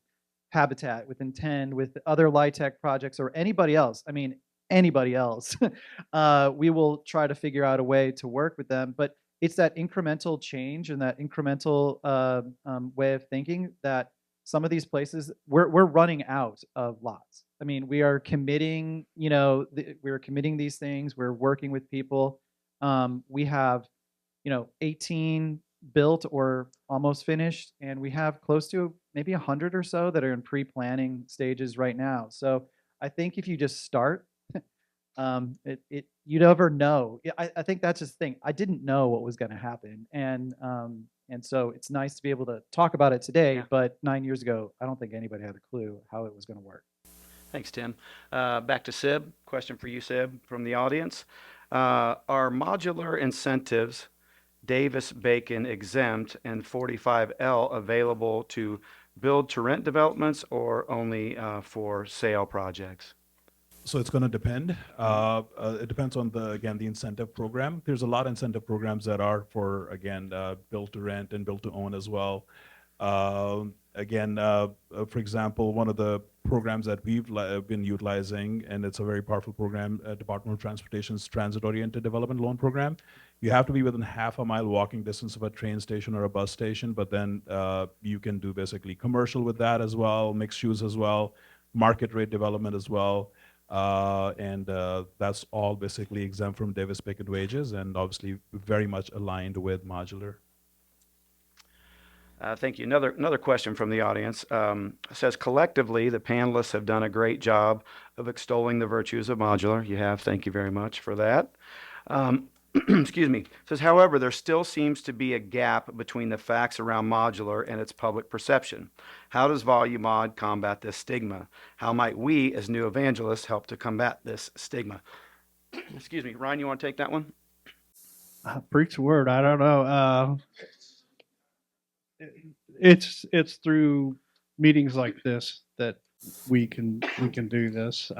Habitat, with Intend, with other LIHTC projects, or anybody else. I mean, anybody else. We will try to figure out a way to work with them. But it's that incremental change and that incremental way of thinking that some of these places we're running out of lots. I mean, we are committing, we're committing these things. We're working with people. We have, 18 built or almost finished, and we have close to maybe 100 or so that are in pre-planning stages right now. So I think if you just start, you never know. I think that's just the thing. I didn't know what was going to happen, and so it's nice to be able to talk about it today. Yeah. But 9 years ago, I don't think anybody had a clue how it was going to work. Thanks, Tim. Back to Sib. Question for you, Sib, from the audience. Are modular incentives Davis-Bacon exempt and 45L available to build to rent developments or only for sale projects? So it's going to depend. It depends on the incentive program. There's a lot of incentive programs that are for, build to rent and build to own as well. For example, one of the programs that we've been utilizing, and it's a very powerful program, Department of Transportation's Transit-Oriented Development Loan Program. You have to be within half a mile walking distance of a train station or a bus station, but then you can do basically commercial with that as well, mixed use as well, market rate development as well. And that's all basically exempt from Davis-Bacon wages and obviously very much aligned with modular. Thank you. Another question from the audience says, collectively, the panelists have done a great job of extolling the virtues of modular. You have. Thank you very much for that. Excuse me. It says, however, there still seems to be a gap between the facts around modular and its public perception. How does Volumod combat this stigma? How might we, as new evangelists, help to combat this stigma? Excuse me. Ryan, you want to take that one? Preach the word. I don't know. It's through meetings like this that we can do this.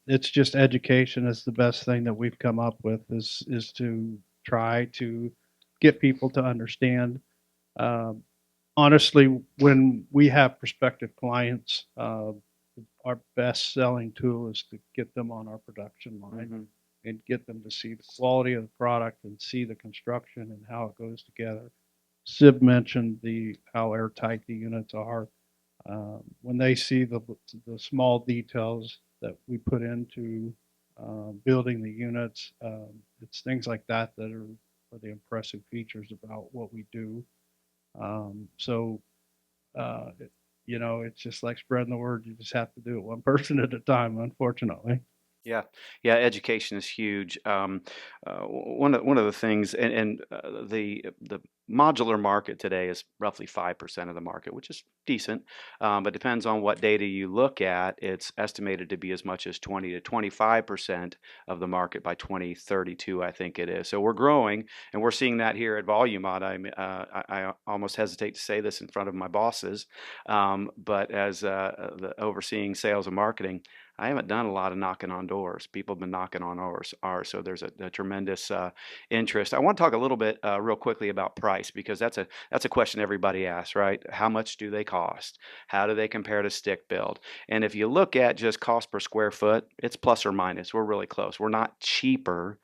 It's just education is the best thing that we've come up with is to try to get people to understand. Honestly, when we have prospective clients, our best selling tool is to get them on our production line and get them to see the quality of the product and see the construction and how it goes together. Sib mentioned how airtight the units are. When they see the small details that we put into building the units, it's things like that are the impressive features about what we do. It's just like spreading the word. You just have to do it one person at a time, unfortunately. Yeah, yeah, education is huge. One of the things, and the modular market today is roughly 5% of the market, which is decent, but depends on what data you look at. It's estimated to be as much as 20 to 25% of the market by 2032, I think it is. So we're growing, and we're seeing that here at Volumod. I almost hesitate to say this in front of my bosses, but as the overseeing sales and marketing. I haven't done a lot of knocking on doors. People have been knocking on ours, so there's a tremendous interest. I want to talk a little bit real quickly about price because that's a question everybody asks, right? How much do they cost? How do they compare to stick build? And if you look at just cost per square foot, it's plus or minus. We're really close. We're not cheaper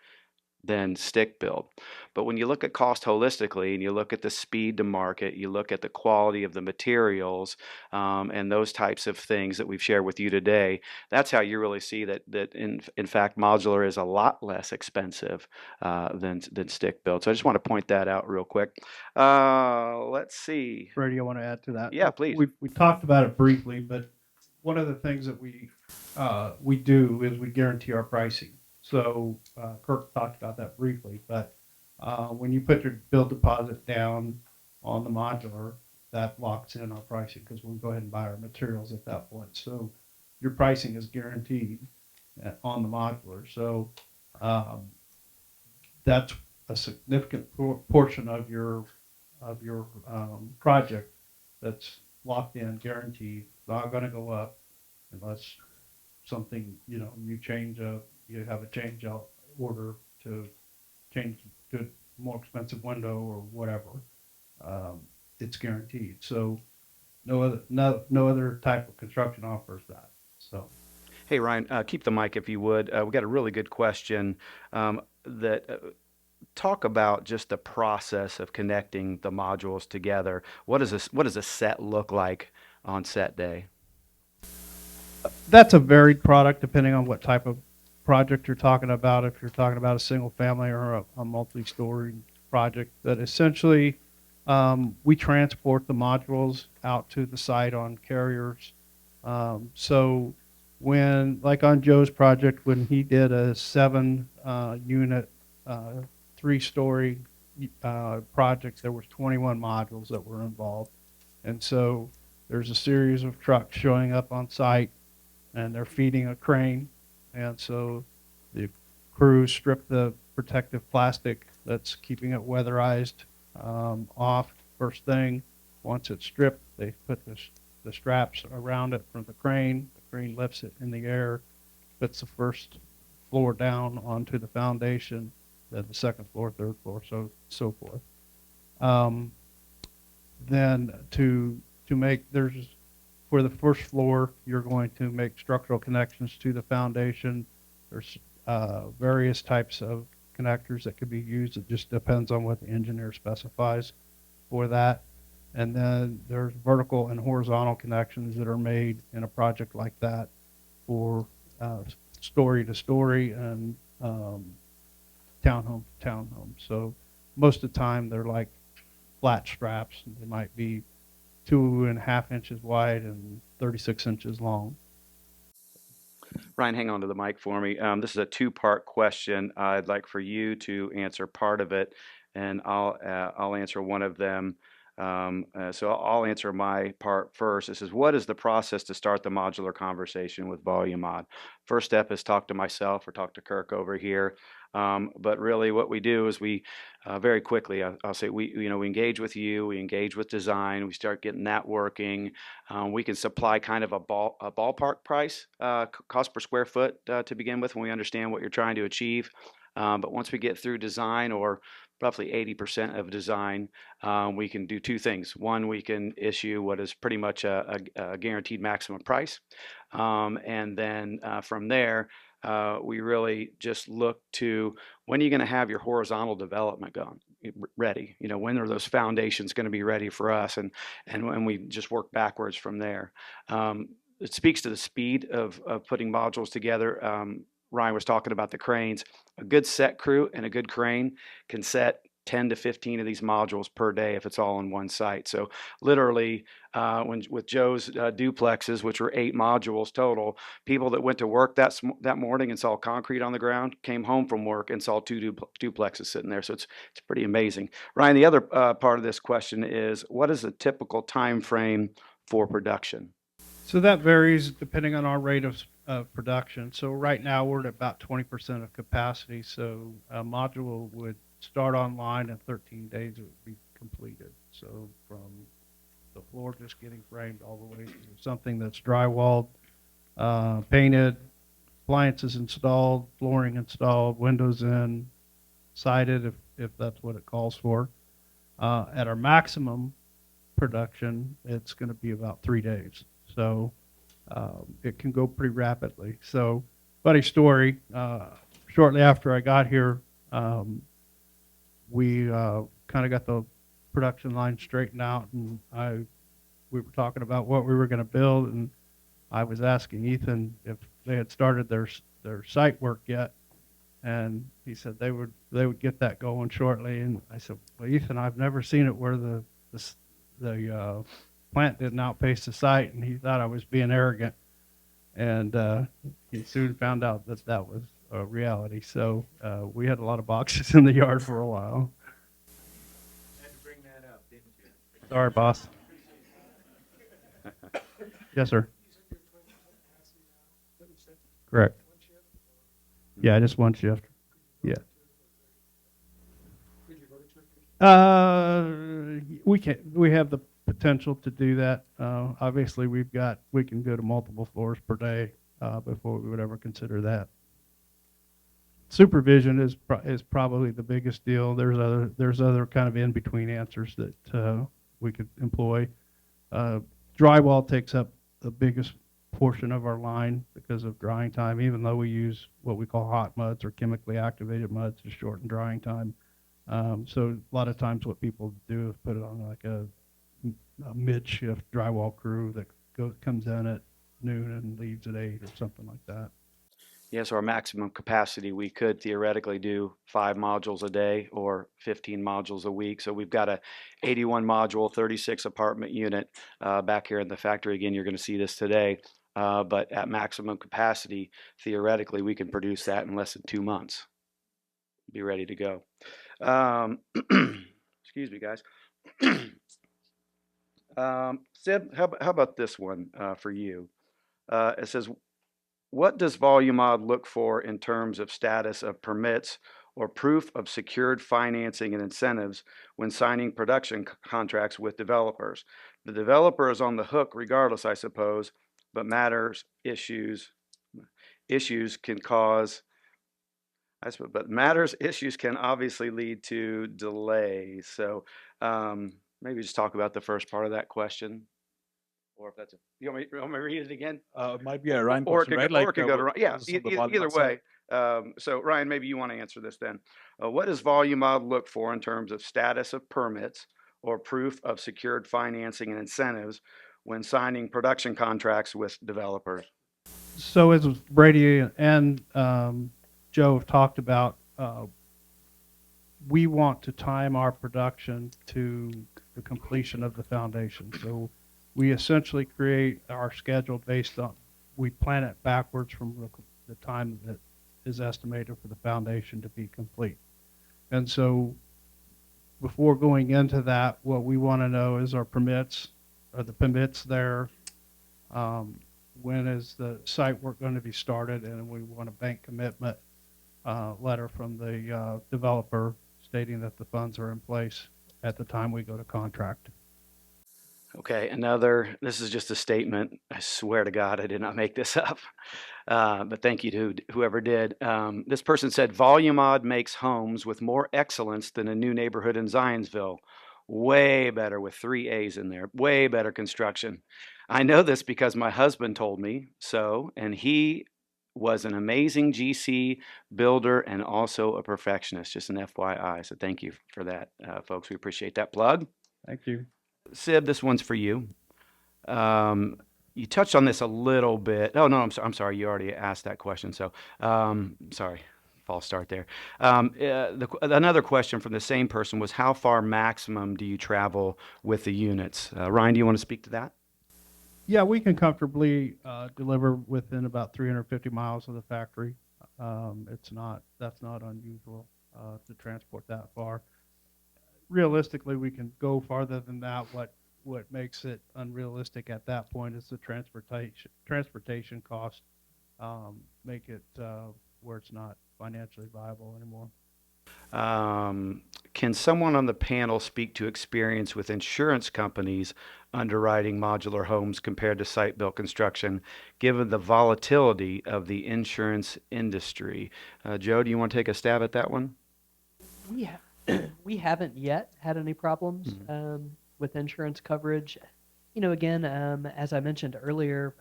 than stick build. But when you look at cost holistically and you look at the speed to market, you look at the quality of the materials and those types of things that we've shared with you today, that's how you really see that in fact modular is a lot less expensive than stick build. So I just want to point that out real quick. Let's see. Brady, I want to add to that. Yeah, please. We talked about it briefly, but one of the things that we do is we guarantee our pricing. So Kirk talked about that briefly, but when you put your build deposit down on the modular, that locks in our pricing because we'll go ahead and buy our materials at that point. So your pricing is guaranteed on the modular. So that's a significant portion of your project that's locked in, guaranteed. Not going to go up unless something you you have a change out order to change to a more expensive window or whatever. It's guaranteed. So no other type of construction offers that. So. Hey, Ryan, keep the mic if you would. We got a really good question that talk about just the process of connecting the modules together. What does a set look like on set day? That's a varied product depending on what type of project you're talking about. If you're talking about a single family or a multi-story project, but essentially we transport the modules out to the site on carriers. So when, like on Joe's project, when he did a 7-unit 3-story project, there was 21 modules that were involved. And so there's a series of trucks showing up on site and they're feeding a crane. And so the crews strip the protective plastic that's keeping it weatherized off first thing. Once it's stripped, they put the straps around it from the crane. The crane lifts it in the air, puts the first floor down onto the foundation, then the second floor, third floor, so forth. Then to make, for the first floor, you're going to make structural connections to the foundation. There's various types of connectors that could be used. It just depends on what the engineer specifies for that. And then there's vertical and horizontal connections that are made in a project like that for story to story and townhome to townhome. So most of the time they're like flat straps. They might be 2.5 inches wide and 36 inches long. Ryan, hang on to the mic for me. This is a two-part question. I'd like for you to answer part of it, and I'll answer one of them. So I'll answer my part first. This is, what is the process to start the modular conversation with Volumod? First step is talk to myself or talk to Kirk over here. But really what we do is we very quickly, I'll say, we engage with you, we engage with design, we start getting that working. We can supply kind of a ballpark price, cost per square foot to begin with when we understand what you're trying to achieve. But once we get through design, or roughly 80% of design, we can do two things. One, we can issue what is pretty much a guaranteed maximum price. And then from there, we really just look to, when are you going to have your horizontal development ready? When are those foundations going to be ready for us? And when we just work backwards from there. It speaks to the speed of putting modules together. Ryan was talking about the cranes. A good set crew and a good crane can set 10 to 15 of these modules per day if it's all on one site. So literally, when with Joe's duplexes, which were 8 modules total, people that went to work that morning and saw concrete on the ground came home from work and saw 2 duplexes sitting there. So it's pretty amazing. Ryan, the other part of this question is, what is the typical time frame for production? So that varies depending on our rate of production. So right now we're at about 20% of capacity. So a module would start online in 13 days, it would be completed. So from the floor just getting framed all the way to something that's drywalled, painted, appliances installed, flooring installed, windows in, sided if that's what it calls for. At our maximum production, it's going to be about 3 days. So it can go pretty rapidly. So funny story, shortly after I got here, we kind of got the production line straightened out, and we were talking about what we were going to build, and I was asking Ethan if they had started their site work yet, and he said they would get that going shortly. And I said, well, Ethan, I've never seen it where the plant didn't outpace the site, and he thought I was being arrogant, and he soon found out that that was a reality. So we had a lot of boxes in the yard for a while. Had to bring that up, didn't you? Sorry, boss. Yes, sir. Correct. Yeah, just one shift. Yeah. We have the potential to do that. Obviously, we can go to multiple floors per day before we would ever consider that. Supervision is probably the biggest deal. There's other kind of in between answers that we could employ. Drywall takes up the biggest portion of our line because of drying time, even though we use what we call hot muds or chemically activated muds to shorten drying time. So a lot of times what people do is put it on like a mid-shift drywall crew that comes in at noon and leaves at 8 or something like that. Yes, our maximum capacity, we could theoretically do 5 modules a day or 15 modules a week. So we've got a 81 module, 36 apartment unit back here in the factory. Again, you're going to see this today. But at maximum capacity, theoretically, we can produce that in less than 2 months. Be ready to go. Excuse me, guys. Sid, how about this one for you? It says, what does Volumod look for in terms of status of permits or proof of secured financing and incentives when signing production contracts with developers? The developer is on the hook regardless, I suppose, but issues can obviously lead to delays. So maybe just talk about the first part of that question. Or if that's you want me to read it again? It might be a Ryan Or question, it could, right? or it could go to Ryan. Yeah, either Volumod Summit. way. So Ryan, maybe you want to answer this then. What does Volumod look for in terms of status of permits or proof of secured financing and incentives when signing production contracts with developers? So as Brady and Joe have talked about, we want to time our production to the completion of the foundation. So we essentially create our schedule based on, we plan it backwards from the time that is estimated for the foundation to be complete. And so before going into that, what we want to know is our permits, are the permits there? When is the site work going to be started? And we want a bank commitment letter from the developer stating that the funds are in place at the time we go to contract. Okay, this is just a statement. I swear to God, I did not make this up. But thank you to whoever did. This person said, Volumod makes homes with more excellence than a new neighborhood in Zionsville. Way better with 3 A's in there. Way better construction. I know this because my husband told me so, and he was an amazing GC builder and also a perfectionist. Just an FYI. So thank you for that, folks. We appreciate that plug. Thank you. Sib, this one's for you. You touched on this a little bit. Oh, no, I'm sorry. You already asked that question. So, sorry. false start there. Another question from the same person was, how far maximum do you travel with the units? Ryan, do you want to speak to that? Yeah, we can comfortably deliver within about 350 miles of the factory. That's not unusual to transport that far. Realistically, we can go farther than that. What makes it unrealistic at that point is the transportation cost make it where it's not financially viable anymore. Can someone on the panel speak to experience with insurance companies underwriting modular homes compared to site-built construction, given the volatility of the insurance industry? Joe, do you want to take a stab at that one? We we haven't yet had any problems with insurance coverage. Again, as I mentioned earlier,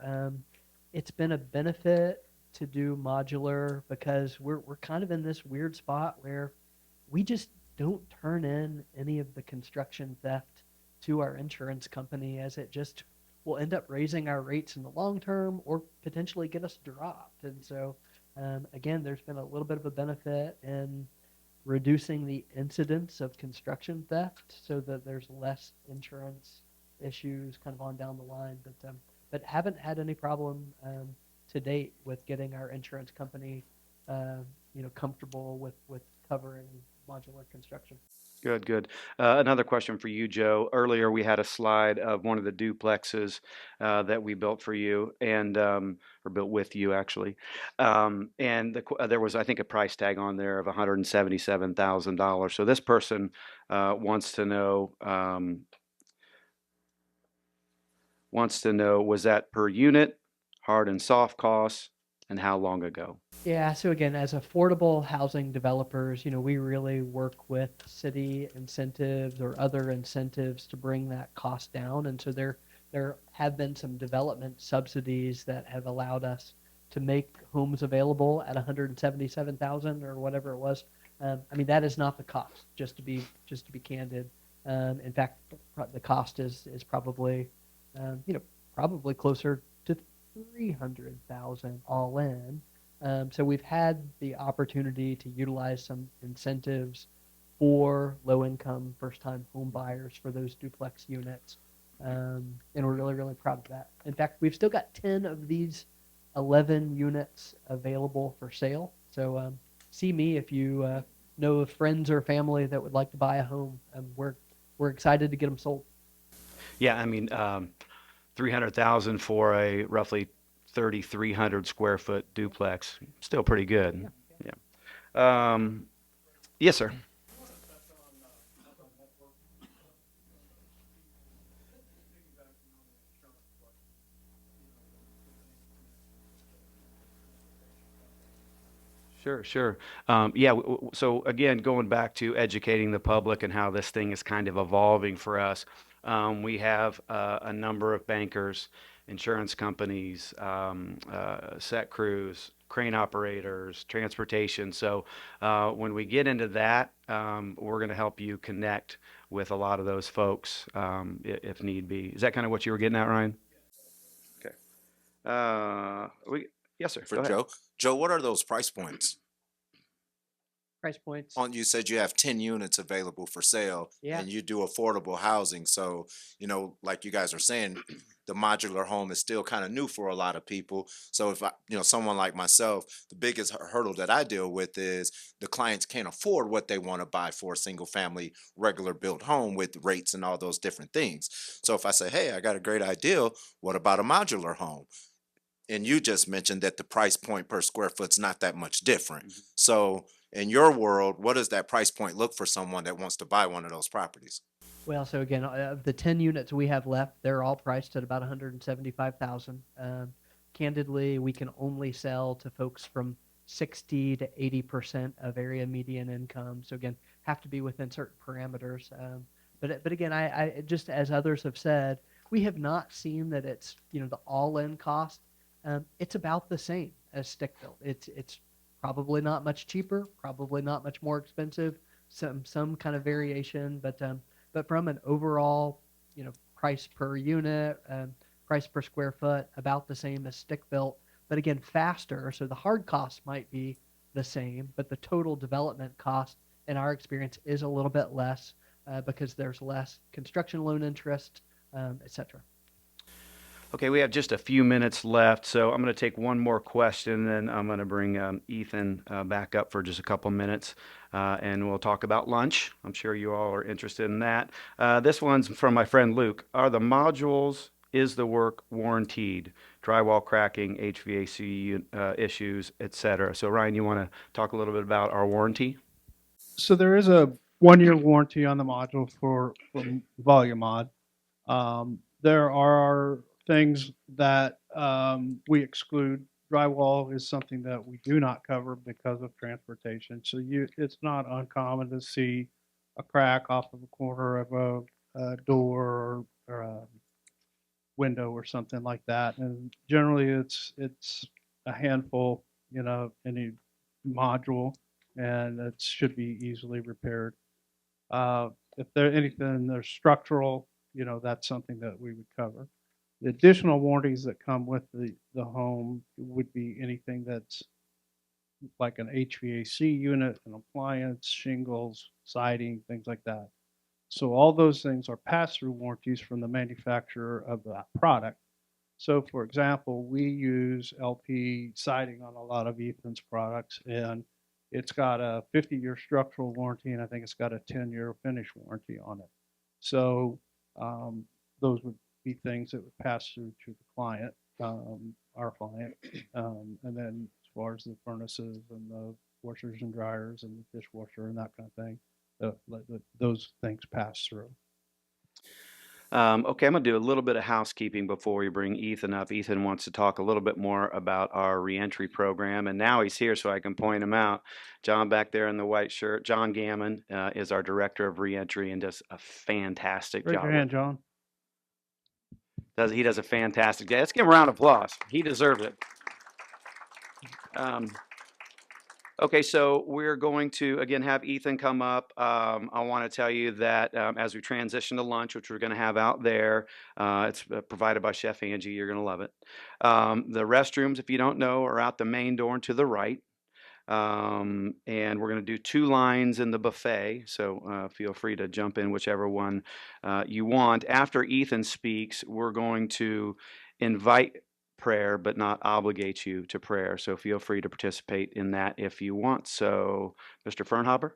it's been a benefit to do modular because we're kind of in this weird spot where we just don't turn in any of the construction theft to our insurance company, as it just will end up raising our rates in the long term or potentially get us dropped. And so, again, there's been a little bit of a benefit in reducing the incidence of construction theft so that there's less insurance issues kind of on down the line. But haven't had any problem to date with getting our insurance company comfortable with covering modular construction. Good, good. Another question for you, Joe. Earlier, we had a slide of one of the duplexes that we built for you, and or built with you, actually. There was, I think, a price tag on there of $177,000. So this person wants to know, was that per unit, hard and soft costs, and how long ago? Yeah, so again, as affordable housing developers, we really work with city incentives or other incentives to bring that cost down. And so there have been some development subsidies that have allowed us to make homes available at 177,000 or whatever it was. That is not the cost, just to be candid. In fact, the cost is probably probably closer to 300,000 all in. So we've had the opportunity to utilize some incentives for low-income first-time home buyers for those duplex units. And we're really, really proud of that. In fact, we've still got 10 of these 11 units available for sale. So see me if you know of friends or family that would like to buy a home. We're excited to get them sold. Yeah, 300,000 for a roughly 3,300 square foot duplex, still pretty good. Yeah. Yes, sir. Sure, sure. So again, going back to educating the public and how this thing is kind of evolving for us, we have a number of bankers, insurance companies, set crews, crane operators, transportation. So when we get into that, we're going to help you connect with a lot of those folks if need be. Is that kind of what you were getting at, Ryan? Okay. Yes, sir. For Go ahead. Joe. Joe, what are those price points? Price points. You said you have 10 units available for sale, Yeah. and you do affordable housing. So, like you guys are saying, the modular home is still kind of new for a lot of people. So if someone like myself, the biggest hurdle that I deal with is the clients can't afford what they want to buy for a single family, regular built home with rates and all those different things. So if I say, hey, I got a great idea, what about a modular home? And you just mentioned that the price point per square foot's not that much different. Mm-hmm. So in your world, what does that price point look for someone that wants to buy one of those properties? Well, so again, of the 10 units we have left, they're all priced at about 175,000. Candidly, we can only sell to folks from 60 to 80% of area median income. So again, have to be within certain parameters. But again, I just as others have said, we have not seen that it's the all-in cost. It's about the same as stick built. It's probably not much cheaper, probably not much more expensive, some kind of variation, but from an overall, price per unit, price per square foot, about the same as stick built. But again, faster. So the hard cost might be the same, but the total development cost, in our experience, is a little bit less because there's less construction loan interest, et cetera. Okay, we have just a few minutes left, so I'm going to take one more question, and then I'm going to bring Ethan back up for just a couple minutes, and we'll talk about lunch. I'm sure you all are interested in that. This one's from my friend Luke. Are the modules, is the work warranted? Drywall cracking, HVAC issues, etc. So Ryan, you want to talk a little bit about our warranty? So there is a 1-year warranty on the module for Volumod. There are things that we exclude. Drywall is something that we do not cover because of transportation. So it's not uncommon to see a crack off of a corner of a door or a window or something like that. And generally, it's a handful, any module, and it should be easily repaired. If there's anything there's structural, that's something that we would cover. The additional warranties that come with the home would be anything that's like an HVAC unit, an appliance, shingles, siding, things like that. So all those things are pass-through warranties from the manufacturer of that product. So for example, we use LP siding on a lot of Ethan's products, and it's got a 50-year structural warranty, and I think it's got a 10-year finish warranty on it. So those would be things that would pass through to the client, our client. And then as far as the furnaces and the washers and dryers and the dishwasher and that kind of thing, those things pass through. Okay, I'm going to do a little bit of housekeeping before we bring Ethan up. Ethan wants to talk a little bit more about our reentry program, and now he's here so I can point him out. John back there in the white shirt, John Gammon, is our director of reentry and does a fantastic Raise job. your hand, John. He does a fantastic job. Let's give him a round of applause. He deserves it. Okay, so we're going to, again, have Ethan come up. I want to tell you that as we transition to lunch, which we're going to have out there, it's provided by Chef Angie. You're going to love it. The restrooms, if you don't know, are out the main door and to the right. And we're going to do 2 lines in the buffet, so feel free to jump in whichever one you want. After Ethan speaks, we're going to invite prayer, but not obligate you to prayer. So feel free to participate in that if you want. So, Mr. Fernhaber?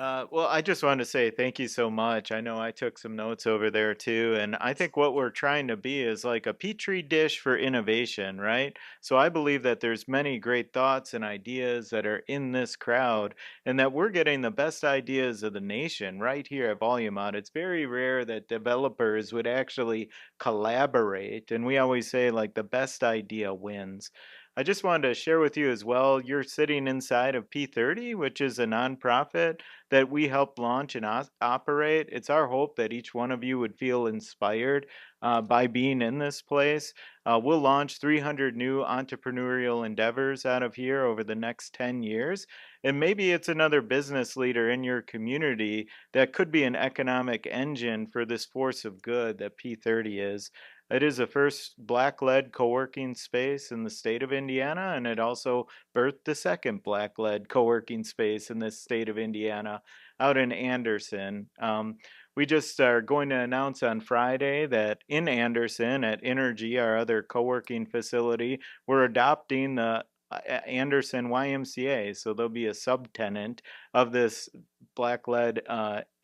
Well, I just wanted to say thank you so much. I know I took some notes over there too, and I think what we're trying to be is like a petri dish for innovation, right? So I believe that there's many great thoughts and ideas that are in this crowd, and that we're getting the best ideas of the nation right here at Volumod. It's very rare that developers would actually collaborate, and we always say like the best idea wins. I just wanted to share with you as well, you're sitting inside of P30, which is a nonprofit that we help launch and operate. It's our hope that each one of you would feel inspired by being in this place. We'll launch 300 new entrepreneurial endeavors out of here over the next 10 years. And maybe it's another business leader in your community that could be an economic engine for this force of good that P30 is. It is the first Black-led co-working space in the state of Indiana, and it also birthed the second Black-led co-working space in this state of Indiana out in Anderson. We just are going to announce on Friday that in Anderson at Energy, our other co-working facility, we're adopting the Anderson YMCA, so there'll be a subtenant of this Black-led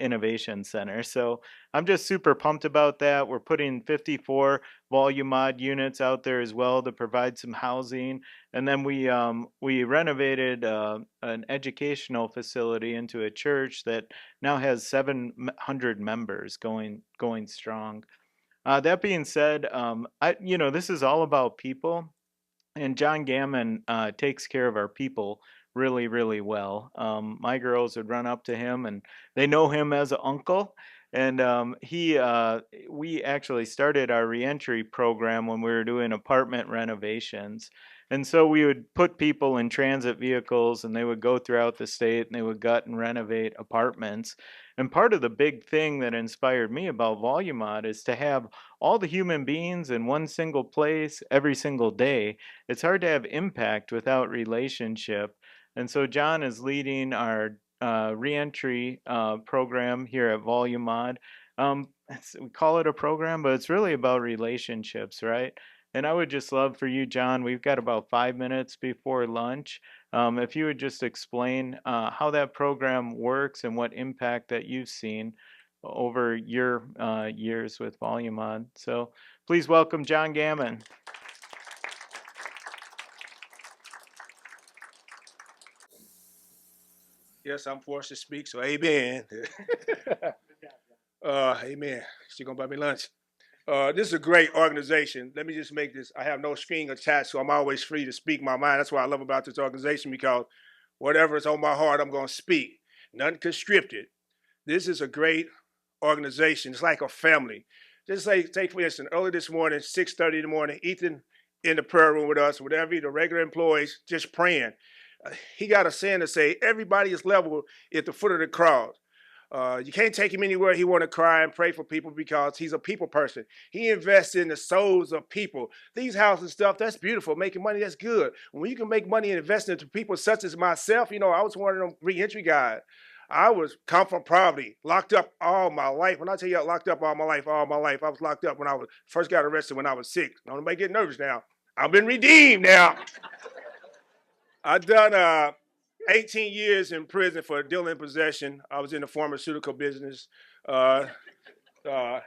innovation center. So I'm just super pumped about that. We're putting 54 Volumod units out there as well to provide some housing, and then we renovated an educational facility into a church that now has 700 members going strong. That being said, this is all about people. And John Gammon takes care of our people really, really well. My girls would run up to him, and they know him as an uncle. And we actually started our reentry program when we were doing apartment renovations. And so we would put people in transit vehicles, and they would go throughout the state, and they would gut and renovate apartments. And part of the big thing that inspired me about Volumod is to have all the human beings in one single place every single day. It's hard to have impact without relationship. And so John is leading our reentry program here at Volumod. We call it a program, but it's really about relationships, right? And I would just love for you, John, we've got about 5 minutes before lunch. If you would just explain how that program works and what impact that you've seen over your years with Volumod. So please welcome John Gammon. Yes, I'm forced to speak, so amen. Amen. She gonna buy me lunch. This is a great organization. Let me just make this. I have no string attached, so I'm always free to speak my mind. That's what I love about this organization, because whatever is on my heart, I'm gonna speak. Nothing constricted. This is a great organization. It's like a family. Just say, take for instance, early this morning, 6:30 in the morning, Ethan in the prayer room with us, whatever, the regular employees, just praying. He got a saying to say, everybody is level at the foot of the cross. You can't take him anywhere he want to cry and pray for people, because he's a people person. He invests in the souls of people. These houses and stuff, that's beautiful. Making money, that's good. When you can make money and invest into people such as myself, you know, I was one of them reentry guys. I was come from poverty, locked up all my life. When I tell you I locked up all my life, I was locked up when I was first got arrested when I was 6. Don't nobody get nervous now. I've been redeemed now. I've done 18 years in prison for dealing in possession. I was in the pharmaceutical business on the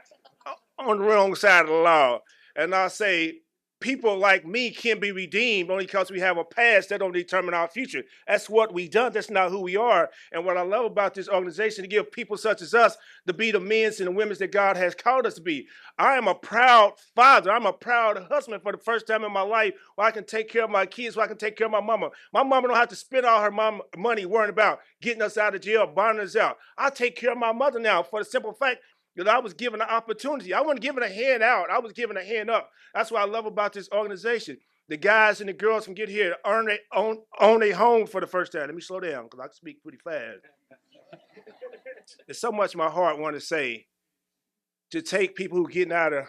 wrong side of the law. And I say, people like me can be redeemed only because we have a past that don't determine our future. That's what we done. That's not who we are. And what I love about this organization, to give people such as us to be the men and the women that God has called us to be. I am a proud father. I'm a proud husband for the first time in my life, where I can take care of my kids, where I can take care of my mama. My mama don't have to spend all her money worrying about getting us out of jail, bonding us out. I take care of my mother now, for the simple fact that I was given an opportunity. I wasn't given a hand out. I was given a hand up. That's what I love about this organization. The guys and the girls can get here, own a home for the first time. Let me slow down, because I can speak pretty fast. There's so much my heart want to say, to take people who are getting out of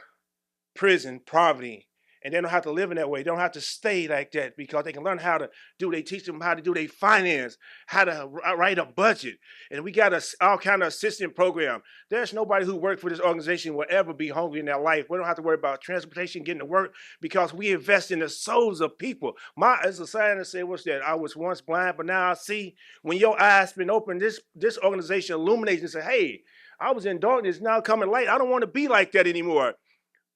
prison, poverty, and they don't have to live in that way. They don't have to stay like that, because they can learn how to do. They teach them how to do their finance, how to write a budget. And we got all kind of assistant program. There's nobody who worked for this organization will ever be hungry in their life. We don't have to worry about transportation, getting to work, because we invest in the souls of people. As a scientist said, what's that? I was once blind, but now I see. When your eyes been open, this organization illuminates and say, hey, I was in darkness, now coming light. I don't want to be like that anymore.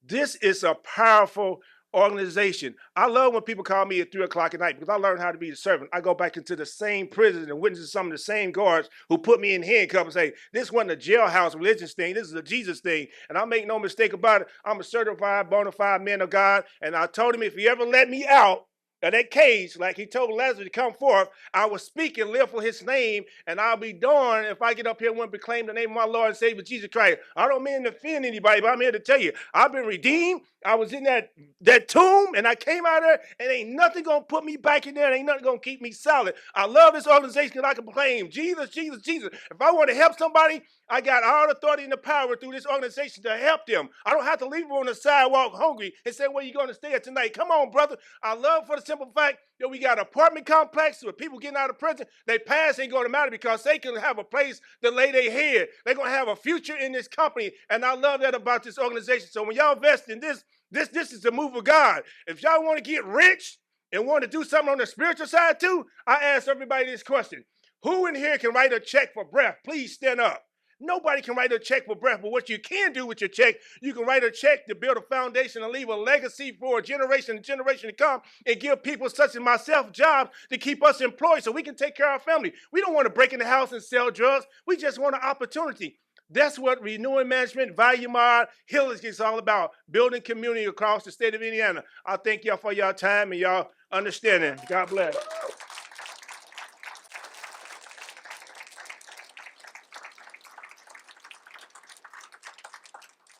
This is a powerful organization. I love when people call me at 3 o'clock at night, because I learned how to be a servant. I go back into the same prison and witness to some of the same guards who put me in handcuffs and say, this wasn't a jailhouse religious thing, this is a Jesus thing. And I make no mistake about it, I'm a certified, bona fide man of God. And I told him, if he ever let me out of that cage, like he told Lazarus to come forth, I will speak and live for his name, and I'll be darned if I get up here and proclaim the name of my Lord and Savior Jesus Christ. I don't mean to offend anybody, but I'm here to tell you, I've been redeemed. I was in that tomb, and I came out of there, and ain't nothing gonna put me back in there, and ain't nothing gonna keep me solid. I love this organization because I can proclaim Jesus, Jesus, Jesus. If I want to help somebody, I got all the authority and the power through this organization to help them. I don't have to leave them on the sidewalk hungry and say, where you going to stay at tonight? Come on, brother. I love, for the simple fact that we got an apartment complex with people getting out of prison. Their past ain't going to matter, because they can have a place to lay their head. They're going to have a future in this company, and I love that about this organization. So when y'all invest in this is the move of God. If y'all want to get rich and want to do something on the spiritual side too, I ask everybody this question. Who in here can write a check for breath? Please stand up. Nobody can write a check for breath, but what you can do with your check, you can write a check to build a foundation and leave a legacy for a generation and generation to come, and give people such as myself jobs to keep us employed so we can take care of our family. We don't want to break in the house and sell drugs. We just want an opportunity. That's what renewing management, Volumod, Helix is all about, building community across the state of Indiana. I thank y'all for your time and y'all understanding. God bless.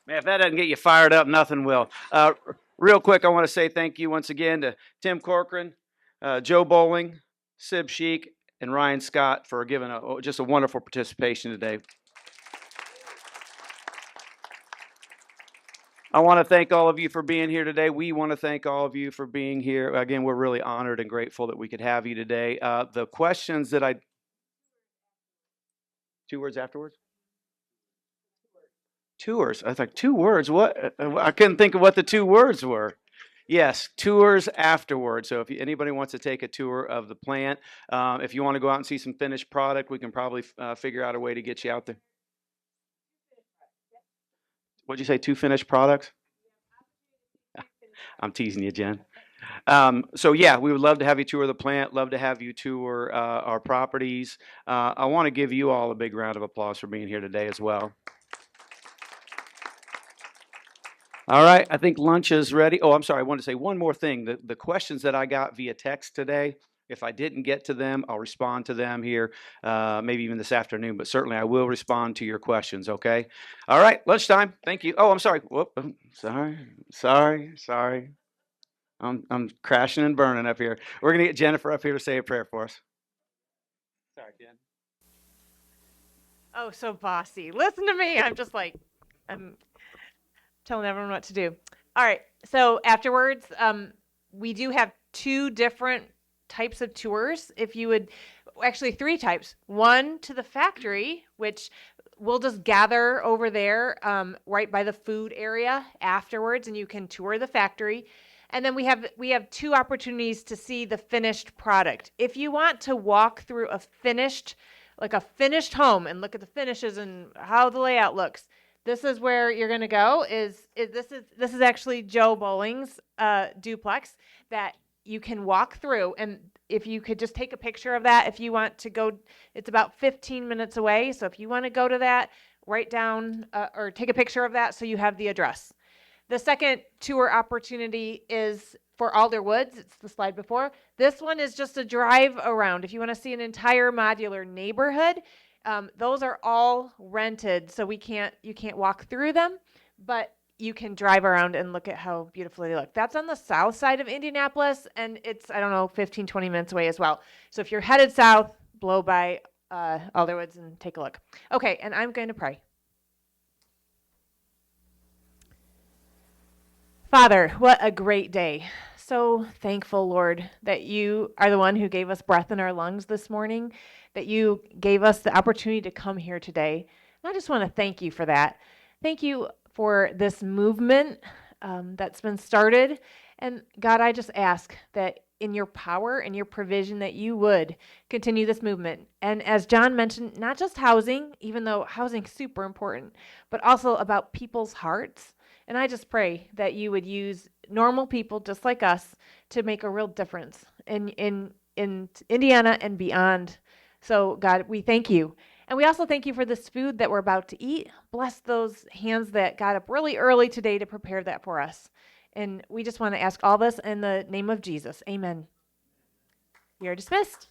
Man, if that doesn't get you fired up, nothing will. Real quick, I want to say thank you once again to Tim Corcoran, Joe Bowling, Sib Sheik, and Ryan Scott for giving just a wonderful participation today. I want to thank all of you for being here today. We want to thank all of you for being here. Again, we're really honored and grateful that we could have you today. The questions that 2 words afterwards? Tours. I was like, 2 words? What? I couldn't think of what the 2 words were. Yes, tours afterwards. So if anybody wants to take a tour of the plant, if you want to go out and see some finished product, we can probably figure out a way to get you out there. What'd you say, 2 finished products? I'm teasing you, Jen. So yeah, we would love to have you tour the plant, love to have you tour our properties. I want to give you all a big round of applause for being here today as well. All right, I think lunch is ready. Oh, I'm sorry, I wanted to say one more thing. The questions that I got via text today, if I didn't get to them, I'll respond to them here, maybe even this afternoon, but certainly I will respond to your questions, okay? All right, lunchtime. Thank you. Oh, I'm sorry. Whoop, sorry. I'm crashing and burning up here. We're going to get Jennifer up here to say a prayer for us. Sorry, Jen. Oh, so bossy. Listen to me. I'm just like, I'm telling everyone what to do. All right. So afterwards, we do have 2 different types of tours. If you would, actually 3 types. One to the factory, which we'll just gather over there right by the food area afterwards, and you can tour the factory. And then we have 2 opportunities to see the finished product. If you want to walk through a finished home and look at the finishes and how the layout looks, this is where you're going to go. This is actually Joe Bowling's duplex that you can walk through. And if you could just take a picture of that, if you want to go, it's about 15 minutes away. So if you want to go to that, write down or take a picture of that so you have the address. The second tour opportunity is for Alder Woods. It's the slide before. This one is just a drive around. If you want to see an entire modular neighborhood, those are all rented, so you can't walk through them, but you can drive around and look at how beautifully they look. That's on the south side of Indianapolis, and it's, 15, 20 minutes away as well. So if you're headed south, blow by Alder Woods and take a look. Okay, and I'm going to pray. Father, what a great day. So thankful, Lord, that you are the one who gave us breath in our lungs this morning, that you gave us the opportunity to come here today. And I just want to thank you for that. Thank you for this movement that's been started. And God, I just ask that in your power and your provision that you would continue this movement. And as John mentioned, not just housing, even though housing is super important, but also about people's hearts. And I just pray that you would use normal people just like us to make a real difference in Indiana and beyond. So God, we thank you. And we also thank you for this food that we're about to eat. Bless those hands that got up really early today to prepare that for us. And we just want to ask all this in the name of Jesus. Amen. We are dismissed.